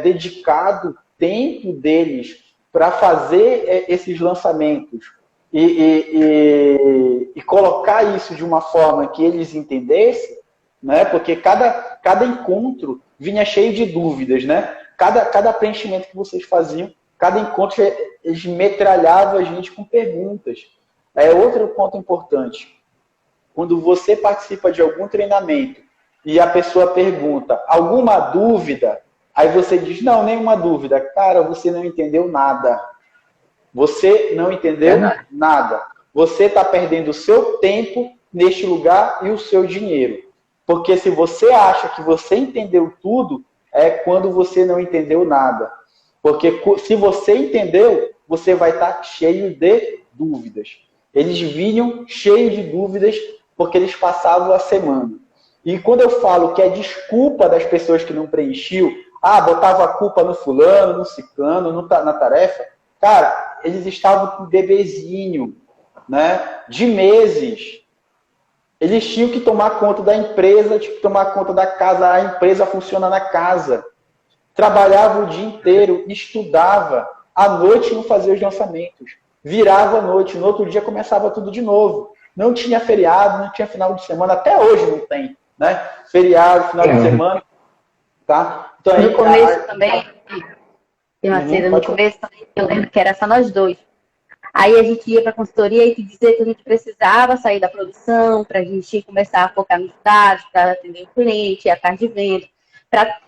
dedicado tempo deles para fazer esses lançamentos e colocar isso de uma forma que eles entendessem, né? Porque cada encontro vinha cheio de dúvidas, né? Cada preenchimento que vocês faziam, cada encontro eles metralhavam a gente com perguntas. Outro ponto importante, quando você participa de algum treinamento e a pessoa pergunta alguma dúvida, aí você diz, não, nenhuma dúvida. Cara, você não entendeu nada. Você não entendeu nada. Você está perdendo o seu tempo neste lugar e o seu dinheiro. Porque se você acha que você entendeu tudo, é quando você não entendeu nada. Porque se você entendeu, você vai estar cheio de dúvidas. Eles vinham cheios de dúvidas porque eles passavam a semana. E quando eu falo que é desculpa das pessoas que não preenchiam, botava a culpa no fulano, no ciclano, na tarefa, cara, eles estavam com um bebezinho, né, de meses. Eles tinham que tomar conta da empresa, tinham que tomar conta da casa, a empresa funciona na casa. Trabalhava o dia inteiro, estudava, à noite não fazia os lançamentos. Virava à noite, no outro dia começava tudo de novo. Não tinha feriado, não tinha final de semana, até hoje não tem, né? Feriado, final de semana, tá? Então, no começo também, Macedo, no começo também, eu lembro que era só nós dois. Aí a gente ia para a consultoria e dizer que a gente precisava sair da produção para a gente começar a focar nos dados, para atender o cliente, a parte de venda,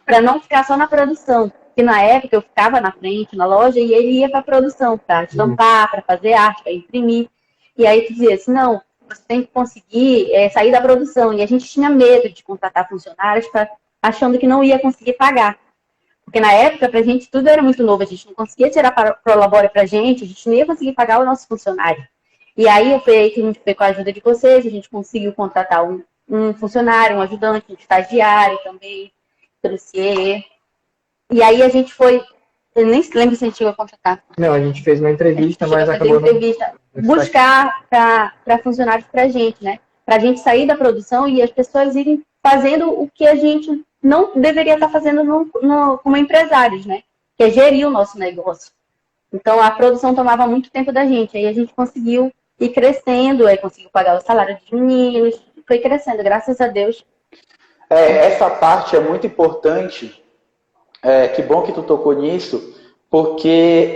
para não ficar só na produção. Porque na época eu ficava na frente, na loja, e ele ia para a produção, para estampar, para fazer arte, para imprimir. E aí tu dizia assim, não, você tem que conseguir sair da produção. E a gente tinha medo de contratar funcionários achando que não ia conseguir pagar. Porque na época, pra gente, tudo era muito novo. A gente não conseguia tirar prolabore pra gente, a gente não ia conseguir pagar o nosso funcionário. E aí, foi aí que a gente foi com a ajuda de vocês, a gente conseguiu contratar um funcionário, um ajudante, um estagiário também, trouxe. E aí a gente foi, eu nem lembro se a gente chegou a contratar. Não, a gente fez uma entrevista, mas acabou entrevista, buscar para funcionários pra gente, né? Pra gente sair da produção e as pessoas irem fazendo o que a gente não deveria estar fazendo como empresários, né? Que é gerir o nosso negócio. Então, a produção tomava muito tempo da gente. Aí a gente conseguiu ir crescendo, aí conseguiu pagar o salário dos meninos, foi crescendo, graças a Deus. Essa parte é muito importante. Que bom que tu tocou nisso, porque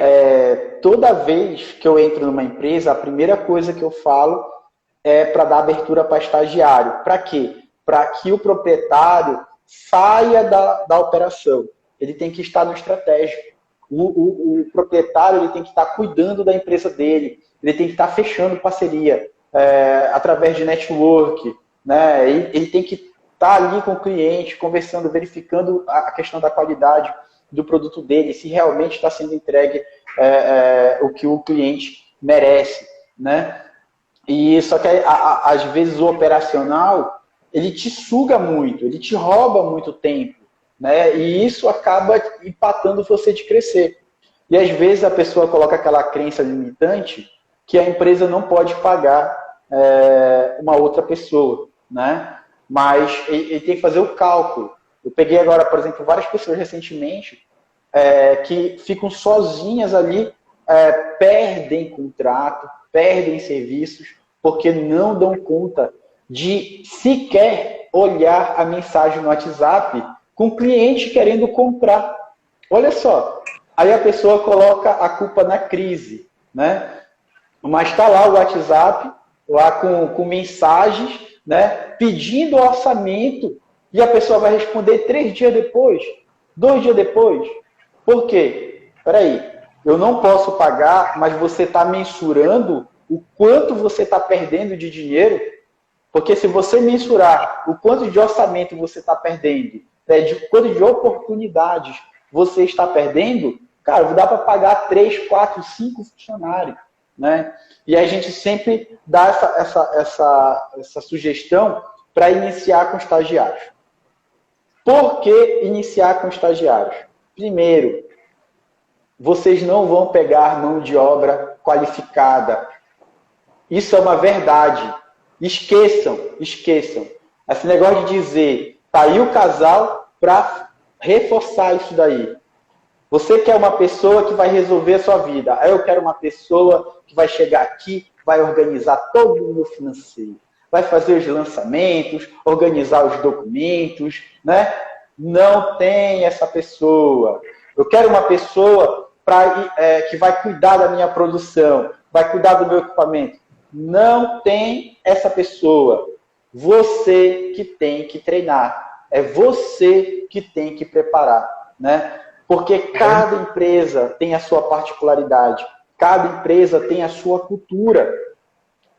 toda vez que eu entro numa empresa, a primeira coisa que eu falo é para dar abertura para estagiário. Para quê? Para que o proprietário saia da operação. Ele tem que estar no estratégico. O proprietário ele tem que estar cuidando da empresa dele. Ele tem que estar fechando parceria através de network. Né? Ele tem que estar ali com o cliente, conversando, verificando a questão da qualidade do produto dele, se realmente está sendo entregue o que o cliente merece. Né? E só que às vezes o operacional ele te suga muito, ele te rouba muito tempo, né? E isso acaba empatando você de crescer. E às vezes a pessoa coloca aquela crença limitante que a empresa não pode pagar uma outra pessoa, né? Mas ele tem que fazer o cálculo. Eu peguei agora, por exemplo, várias pessoas recentemente que ficam sozinhas ali, perdem contrato, perdem serviços, porque não dão conta de sequer olhar a mensagem no WhatsApp com o cliente querendo comprar. Olha só, aí a pessoa coloca a culpa na crise, né? Mas está lá o WhatsApp, lá com mensagens, né? Pedindo orçamento, e a pessoa vai responder 3 dias depois, 2 dias depois. Por quê? Peraí, eu não posso pagar, mas você está mensurando o quanto você está perdendo de dinheiro. Porque se você mensurar o quanto de orçamento você está perdendo, de quanto de oportunidades você está perdendo, cara, dá para pagar 3, 4, 5 funcionários. Né? E a gente sempre dá essa sugestão para iniciar com estagiários. Por que iniciar com estagiários? Primeiro, vocês não vão pegar mão de obra qualificada. Isso é uma verdade. Esqueçam. Esse negócio de dizer, tá aí o casal para reforçar isso daí. Você quer uma pessoa que vai resolver a sua vida. Aí eu quero uma pessoa que vai chegar aqui, vai organizar todo o meu financeiro, vai fazer os lançamentos, organizar os documentos, né? Não tem essa pessoa. Eu quero uma pessoa que vai cuidar da minha produção, vai cuidar do meu equipamento. Não tem essa pessoa. Você que tem que treinar. É você que tem que preparar, né? Porque cada empresa tem a sua particularidade. Cada empresa tem a sua cultura.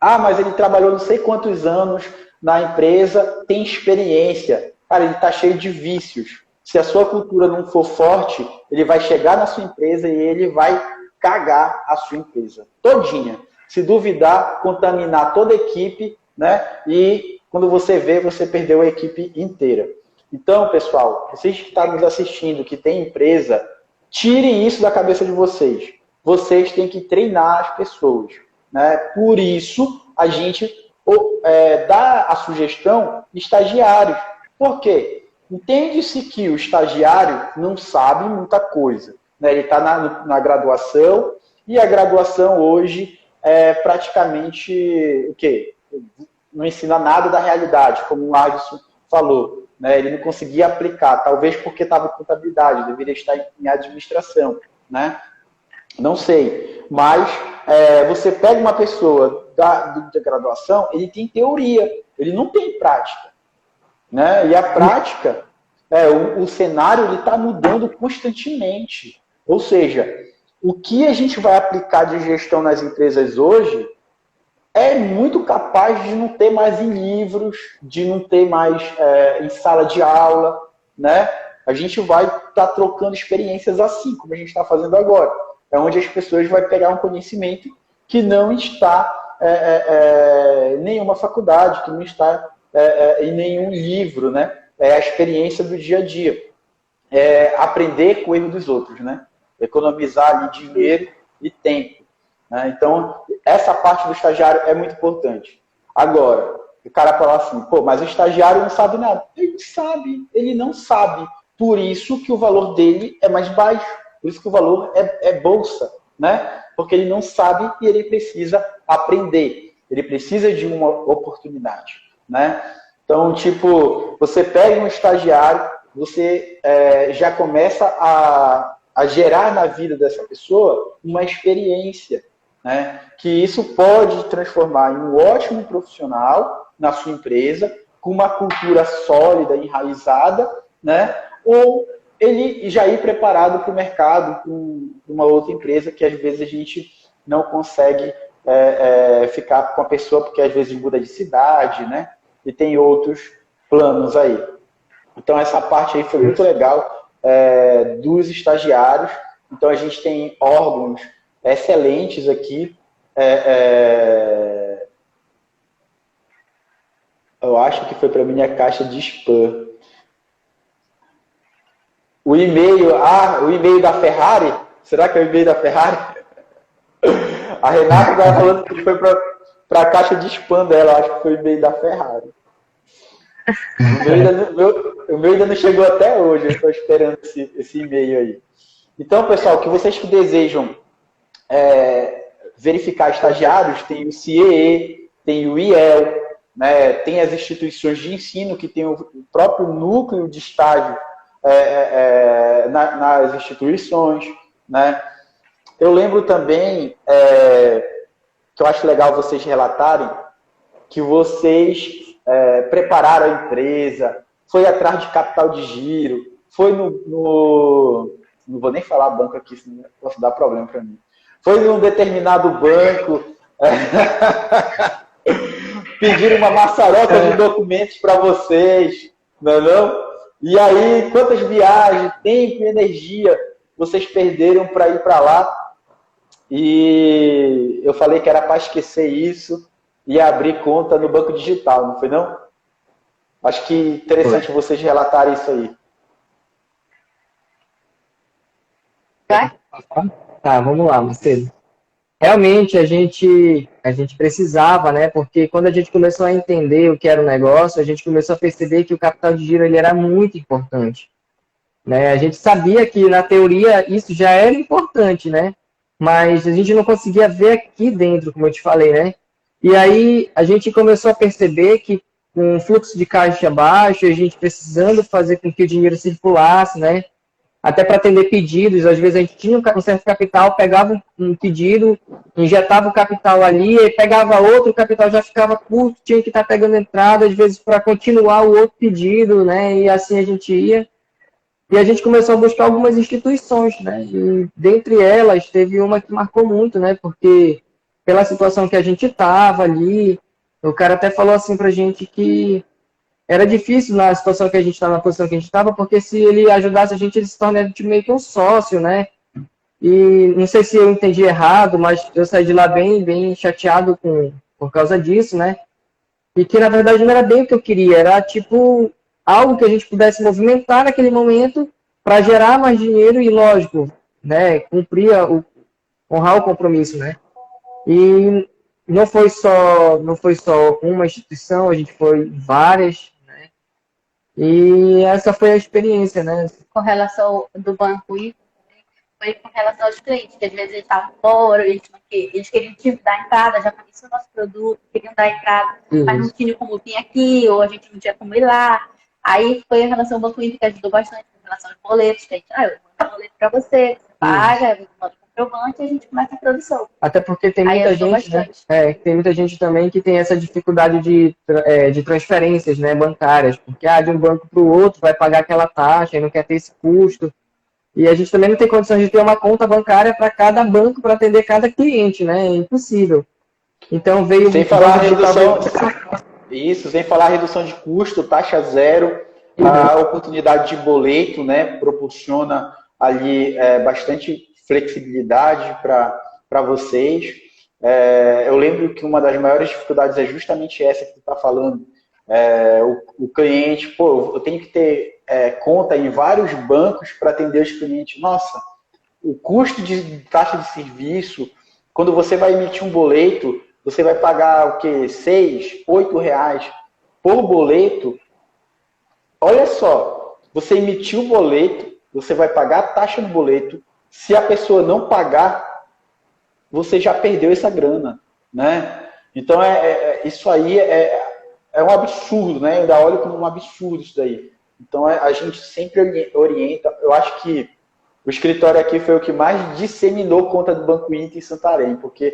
Ah, mas ele trabalhou não sei quantos anos na empresa, tem experiência. Cara, ele está cheio de vícios. Se a sua cultura não for forte, ele vai chegar na sua empresa e ele vai cagar a sua empresa todinha. Se duvidar, contaminar toda a equipe, né? E quando você vê, você perdeu a equipe inteira. Então, pessoal, vocês que estão nos assistindo, que tem empresa, tirem isso da cabeça de vocês. Vocês têm que treinar as pessoas, né? Por isso, a gente dá a sugestão de estagiários. Por quê? Entende-se que o estagiário não sabe muita coisa, né? Ele está na graduação, e a graduação hoje praticamente o quê? Não ensina nada da realidade, como o Alisson falou. Né? Ele não conseguia aplicar, talvez porque estava em contabilidade, deveria estar em administração. Né? Não sei. Mas você pega uma pessoa da graduação, ele tem teoria, ele não tem prática. Né? E a prática, o cenário está mudando constantemente. Ou seja, o que a gente vai aplicar de gestão nas empresas hoje é muito capaz de não ter mais em livros, de não ter mais em sala de aula, né? A gente vai estar trocando experiências assim, como a gente está fazendo agora. É onde as pessoas vão pegar um conhecimento que não está em nenhuma faculdade, que não está em nenhum livro, né? É a experiência do dia a dia. É aprender com o erro dos outros, né? Economizar ali dinheiro e tempo. Né? Então, essa parte do estagiário é muito importante. Agora, o cara fala assim, pô, mas o estagiário não sabe nada. Ele não sabe. Por isso que o valor dele é mais baixo. Por isso que o valor é bolsa, né? Porque ele não sabe e ele precisa aprender. Ele precisa de uma oportunidade, né? Então, tipo, você pega um estagiário, você já começa a gerar na vida dessa pessoa uma experiência, né? Que isso pode transformar em um ótimo profissional na sua empresa, com uma cultura sólida, enraizada, né? Ou ele já ir preparado para o mercado com uma outra empresa que às vezes a gente não consegue ficar com a pessoa porque às vezes muda de cidade, né? E tem outros planos aí. Então essa parte aí foi muito legal dos estagiários. Então a gente tem órgãos excelentes aqui. Eu acho que foi para minha caixa de spam. O e-mail da Ferrari? Será que é o e-mail da Ferrari? A Renata estava falando que foi para a caixa de spam dela, acho que foi o e-mail da Ferrari. O meu ainda não chegou até hoje, eu estou esperando esse e-mail aí. Então, pessoal, que vocês que desejam verificar estagiários, tem o CIEE, tem o IEL, né, tem as instituições de ensino que tem o próprio núcleo de estágio nas instituições, né? Eu lembro também que eu acho legal vocês relatarem que vocês prepararam a empresa, foi atrás de capital de giro, foi não vou nem falar banco aqui, senão posso dar problema para mim. Foi num determinado banco, pediram uma maçaroca de documentos para vocês, não é não? E aí, quantas viagens, tempo e energia vocês perderam para ir para lá? E eu falei que era para esquecer isso e abrir conta no banco digital, não foi não? Acho que interessante vocês relatarem isso aí. Tá, vamos lá, Macedo. Realmente a gente precisava, né? Porque quando a gente começou a entender o que era o negócio, a gente começou a perceber que o capital de giro ele era muito importante, né? A gente sabia que na teoria isso já era importante, né? Mas a gente não conseguia ver aqui dentro, como eu te falei, né? E aí a gente começou a perceber que com o fluxo de caixa baixo, a gente precisando fazer com que o dinheiro circulasse, né? Até para atender pedidos, às vezes a gente tinha um certo capital, pegava um pedido, injetava o capital ali, e pegava outro, o capital já ficava curto, tinha que estar pegando entrada, às vezes para continuar o outro pedido, né? E assim a gente ia. E a gente começou a buscar algumas instituições, né? E dentre elas teve uma que marcou muito, né? Porque pela situação que a gente estava ali, o cara até falou assim para a gente que era difícil na situação que a gente estava, na posição que a gente estava, porque se ele ajudasse a gente, ele se tornaria meio que um sócio, né? E não sei se eu entendi errado, mas eu saí de lá bem chateado por causa disso, né? E que, na verdade, não era bem o que eu queria, era tipo algo que a gente pudesse movimentar naquele momento para gerar mais dinheiro e, lógico, né, honrar o compromisso, né? E não foi só uma instituição, a gente foi várias, né? E essa foi a experiência, né? Com relação do banco e foi com relação aos clientes, que às vezes eles estavam fora, eles queriam dar entrada, já conheciam o nosso produto, queriam dar entrada, mas não tinha como vir aqui, ou a gente não tinha como ir lá. Aí foi em relação ao Banco Inter que ajudou bastante, em relação aos boletos, que a gente, eu mando um boleto para você paga, eu mando comprovante e a gente começa a produção. Até porque tem Aí muita ajudou gente, né? bastante. Tem muita gente também que tem essa dificuldade de transferências, né, bancárias, porque de um banco para o outro vai pagar aquela taxa e não quer ter esse custo. E a gente também não tem condições de ter uma conta bancária para cada banco para atender cada cliente, né? É impossível. Então veio Sem o falar a banco digital. redução, isso, sem falar a redução de custo, taxa zero, a oportunidade de boleto, né? Proporciona ali bastante flexibilidade para vocês. Eu lembro que uma das maiores dificuldades é justamente essa que tu está falando. O cliente, pô, eu tenho que ter conta em vários bancos para atender os clientes. Nossa, o custo de taxa de serviço, quando você vai emitir um boleto, você vai pagar o quê? 6, 8 reais por boleto. Olha só, você emitiu o boleto, você vai pagar a taxa do boleto. Se a pessoa não pagar, você já perdeu essa grana, né? Então, isso aí é um absurdo, né? Eu ainda olho como um absurdo isso daí. Então, a gente sempre orienta. Eu acho que o escritório aqui foi o que mais disseminou conta do Banco Inter em Santarém, porque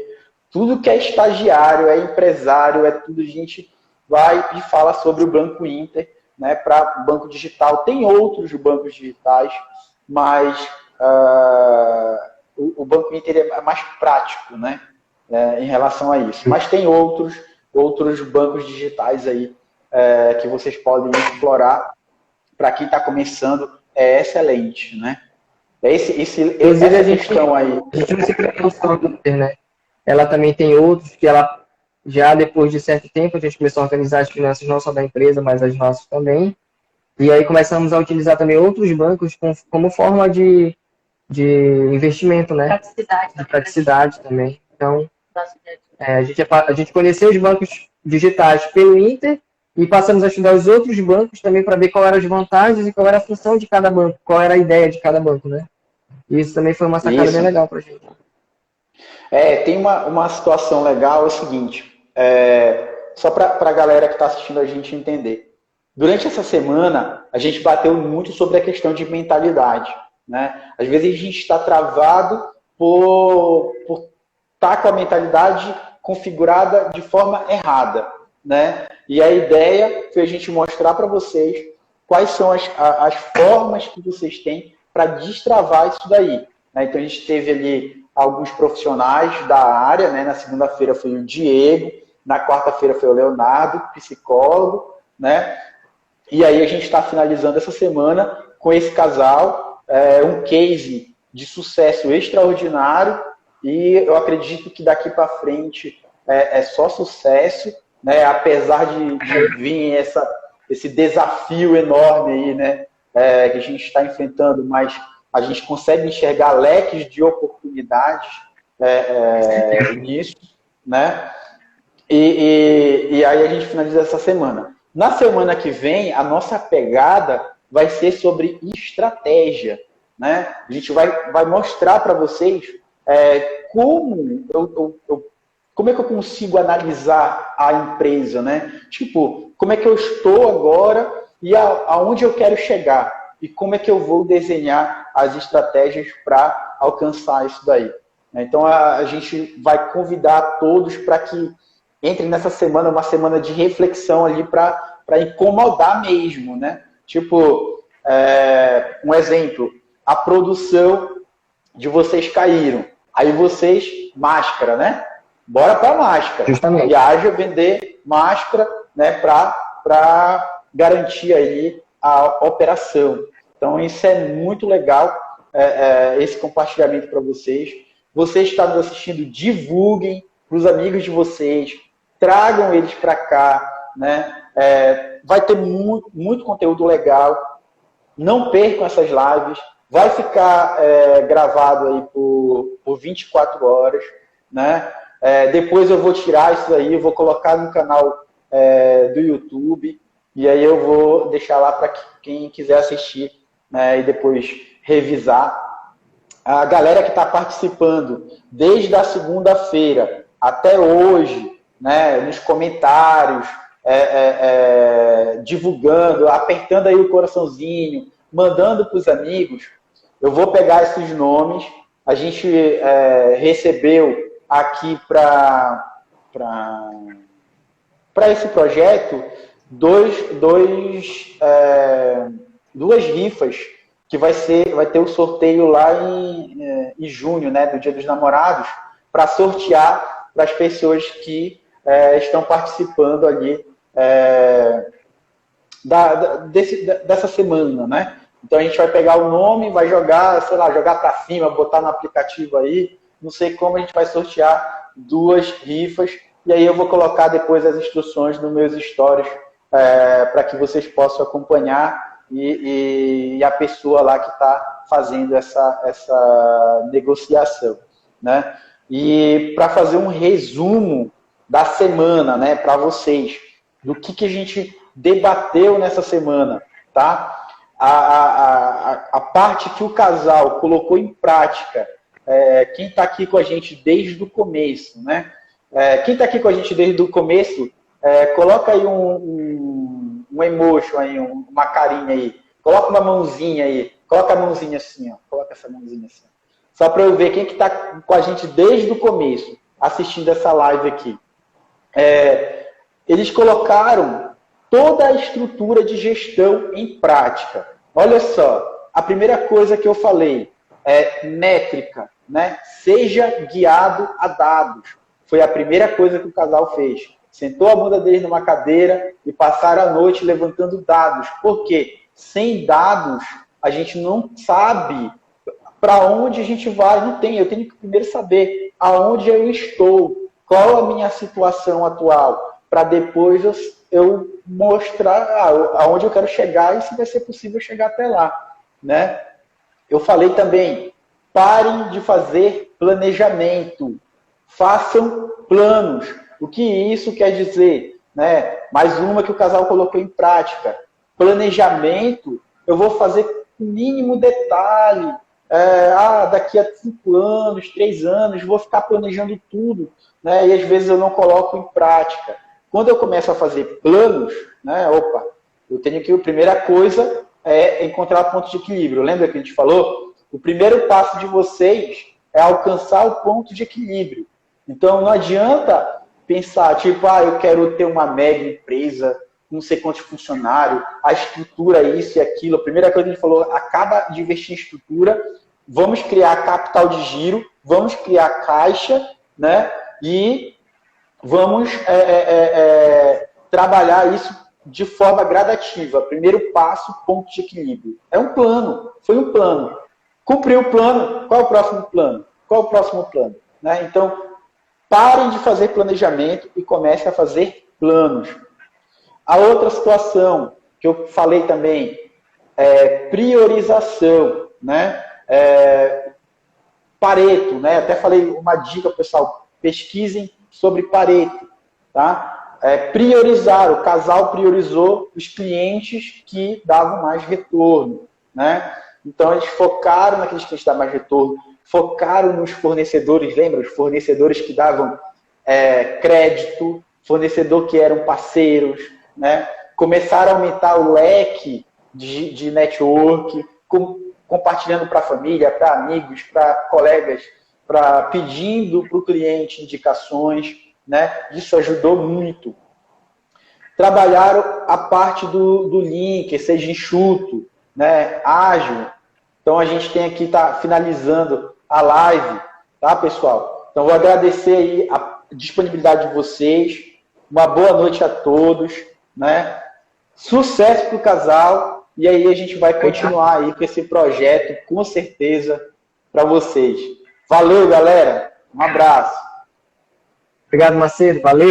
tudo que é estagiário, é empresário, é tudo, a gente vai e fala sobre o Banco Inter, né? Para banco digital. Tem outros bancos digitais, mas o Banco Inter é mais prático, né? Em relação a isso. Mas tem outros bancos digitais aí que vocês podem explorar. Para quem está começando, é excelente, né? Essa questão aí. A gente não se preocupa só com o Inter, né? Ela também tem outros que ela, já depois de certo tempo, a gente começou a organizar as finanças não só da empresa, mas as nossas também. E aí começamos a utilizar também outros bancos como forma de investimento, né? Praticidade. De praticidade também. Então, a gente conheceu os bancos digitais pelo Inter e passamos a estudar os outros bancos também para ver qual eram as vantagens e qual era a função de cada banco, qual era a ideia de cada banco, né? E isso também foi uma sacada bem legal para a gente. Tem uma situação legal, é o seguinte, só para a galera que está assistindo a gente entender. Durante essa semana, a gente bateu muito sobre a questão de mentalidade, né? Às vezes a gente está travado por estar com a mentalidade configurada de forma errada, né? E a ideia foi a gente mostrar para vocês quais são as formas que vocês têm para destravar isso daí, né? Então a gente teve ali alguns profissionais da área, né? Na segunda-feira foi o Diego, na quarta-feira foi o Leonardo, psicólogo, né? E aí a gente está finalizando essa semana com esse casal, um case de sucesso extraordinário, e eu acredito que daqui para frente é só sucesso, né? Apesar de vir esse desafio enorme aí, né? Que a gente está enfrentando, mas a gente consegue enxergar leques de oportunidades nisso, né? E aí a gente finaliza essa semana. Na semana que vem, a nossa pegada vai ser sobre estratégia, né? A gente vai mostrar para vocês como é que eu consigo analisar a empresa, né? Tipo, como é que eu estou agora e aonde eu quero chegar e como é que eu vou desenhar as estratégias para alcançar isso daí. Então, a gente vai convidar todos para que entrem nessa semana, uma semana de reflexão ali para incomodar mesmo, né? Tipo, um exemplo, a produção de vocês caíram. Aí vocês, máscara, né? Bora para máscara. Justamente. E haja vender máscara, né, para garantir aí a operação. Então, isso é muito legal, esse compartilhamento para vocês. Vocês que estão nos assistindo, divulguem para os amigos de vocês, tragam eles para cá, né? Vai ter muito conteúdo legal. Não percam essas lives. Vai ficar gravado aí por 24 horas, né? Depois eu vou tirar isso aí, vou colocar no canal do YouTube, e aí eu vou deixar lá para quem quiser assistir, né, e depois revisar. A galera que está participando desde a segunda-feira até hoje, né, nos comentários, divulgando, apertando aí o coraçãozinho, mandando para os amigos, eu vou pegar esses nomes a gente recebeu aqui para esse projeto duas rifas que vai ter o sorteio lá em junho, né, do Dia dos Namorados, para sortear para as pessoas que estão participando ali dessa semana, né? Então a gente vai pegar o nome, vai jogar, sei lá, jogar para cima, botar no aplicativo aí, não sei como, a gente vai sortear 2 rifas, e aí eu vou colocar depois as instruções nos meus stories para que vocês possam acompanhar e a pessoa lá que está fazendo essa negociação, né? E para fazer um resumo da semana, né, para vocês, do que a gente debateu nessa semana, tá? A parte que o casal colocou em prática, quem está aqui com a gente desde o começo, né? Quem está aqui com a gente desde o começo, coloca aí um emoji aí, uma carinha aí, coloca uma mãozinha aí, coloca a mãozinha assim, ó, coloca essa mãozinha assim, só para eu ver quem que está com a gente desde o começo, assistindo essa live aqui. Eles colocaram toda a estrutura de gestão em prática. Olha só, a primeira coisa que eu falei é métrica, né? Seja guiado a dados. Foi a primeira coisa que o casal fez. Sentou a bunda deles numa cadeira e passaram a noite levantando dados. Por quê? Sem dados, a gente não sabe para onde a gente vai. Não tem. Eu tenho que primeiro saber aonde eu estou, qual a minha situação atual, para depois eu mostrar aonde eu quero chegar e se vai ser possível chegar até lá, né? Eu falei também, parem de fazer planejamento, façam planos. O que isso quer dizer, né? Mais uma que o casal colocou em prática. Planejamento, eu vou fazer o mínimo detalhe. Daqui a 5 anos, 3 anos, vou ficar planejando tudo, né? E às vezes eu não coloco em prática. Quando eu começo a fazer planos, né, eu tenho que, a primeira coisa é encontrar ponto de equilíbrio. Lembra que a gente falou? O primeiro passo de vocês é alcançar o ponto de equilíbrio. Então, não adianta pensar, tipo, eu quero ter uma mega empresa, não sei quantos funcionários, a estrutura isso e aquilo. A primeira coisa que a gente falou, acaba de investir em estrutura, vamos criar capital de giro, vamos criar caixa, né, e vamos trabalhar isso de forma gradativa. Primeiro passo, ponto de equilíbrio. É um plano, foi um plano. Cumpriu o plano, qual é o próximo plano? Qual é o próximo plano? Né? Então, parem de fazer planejamento e comecem a fazer planos. A outra situação que eu falei também é priorização, né? Pareto, né? Até falei uma dica, pessoal, pesquisem sobre Pareto, tá? Priorizar, o casal priorizou os clientes que davam mais retorno, né? Então, eles focaram naqueles clientes que davam mais retorno, focaram nos fornecedores, lembra? Os fornecedores que davam crédito, fornecedor que eram parceiros, né? Começaram a aumentar o leque de network, compartilhando para a família, para amigos, para colegas, pedindo para o cliente indicações, né? Isso ajudou muito. Trabalharam a parte do link, seja enxuto, né? Ágil. Então a gente tem aqui, tá finalizando a live, tá, pessoal? Então vou agradecer aí a disponibilidade de vocês. Uma boa noite a todos, né? Sucesso para o casal. E aí a gente vai continuar aí com esse projeto, com certeza, para vocês. Valeu, galera. Um abraço. Obrigado, Macedo. Valeu.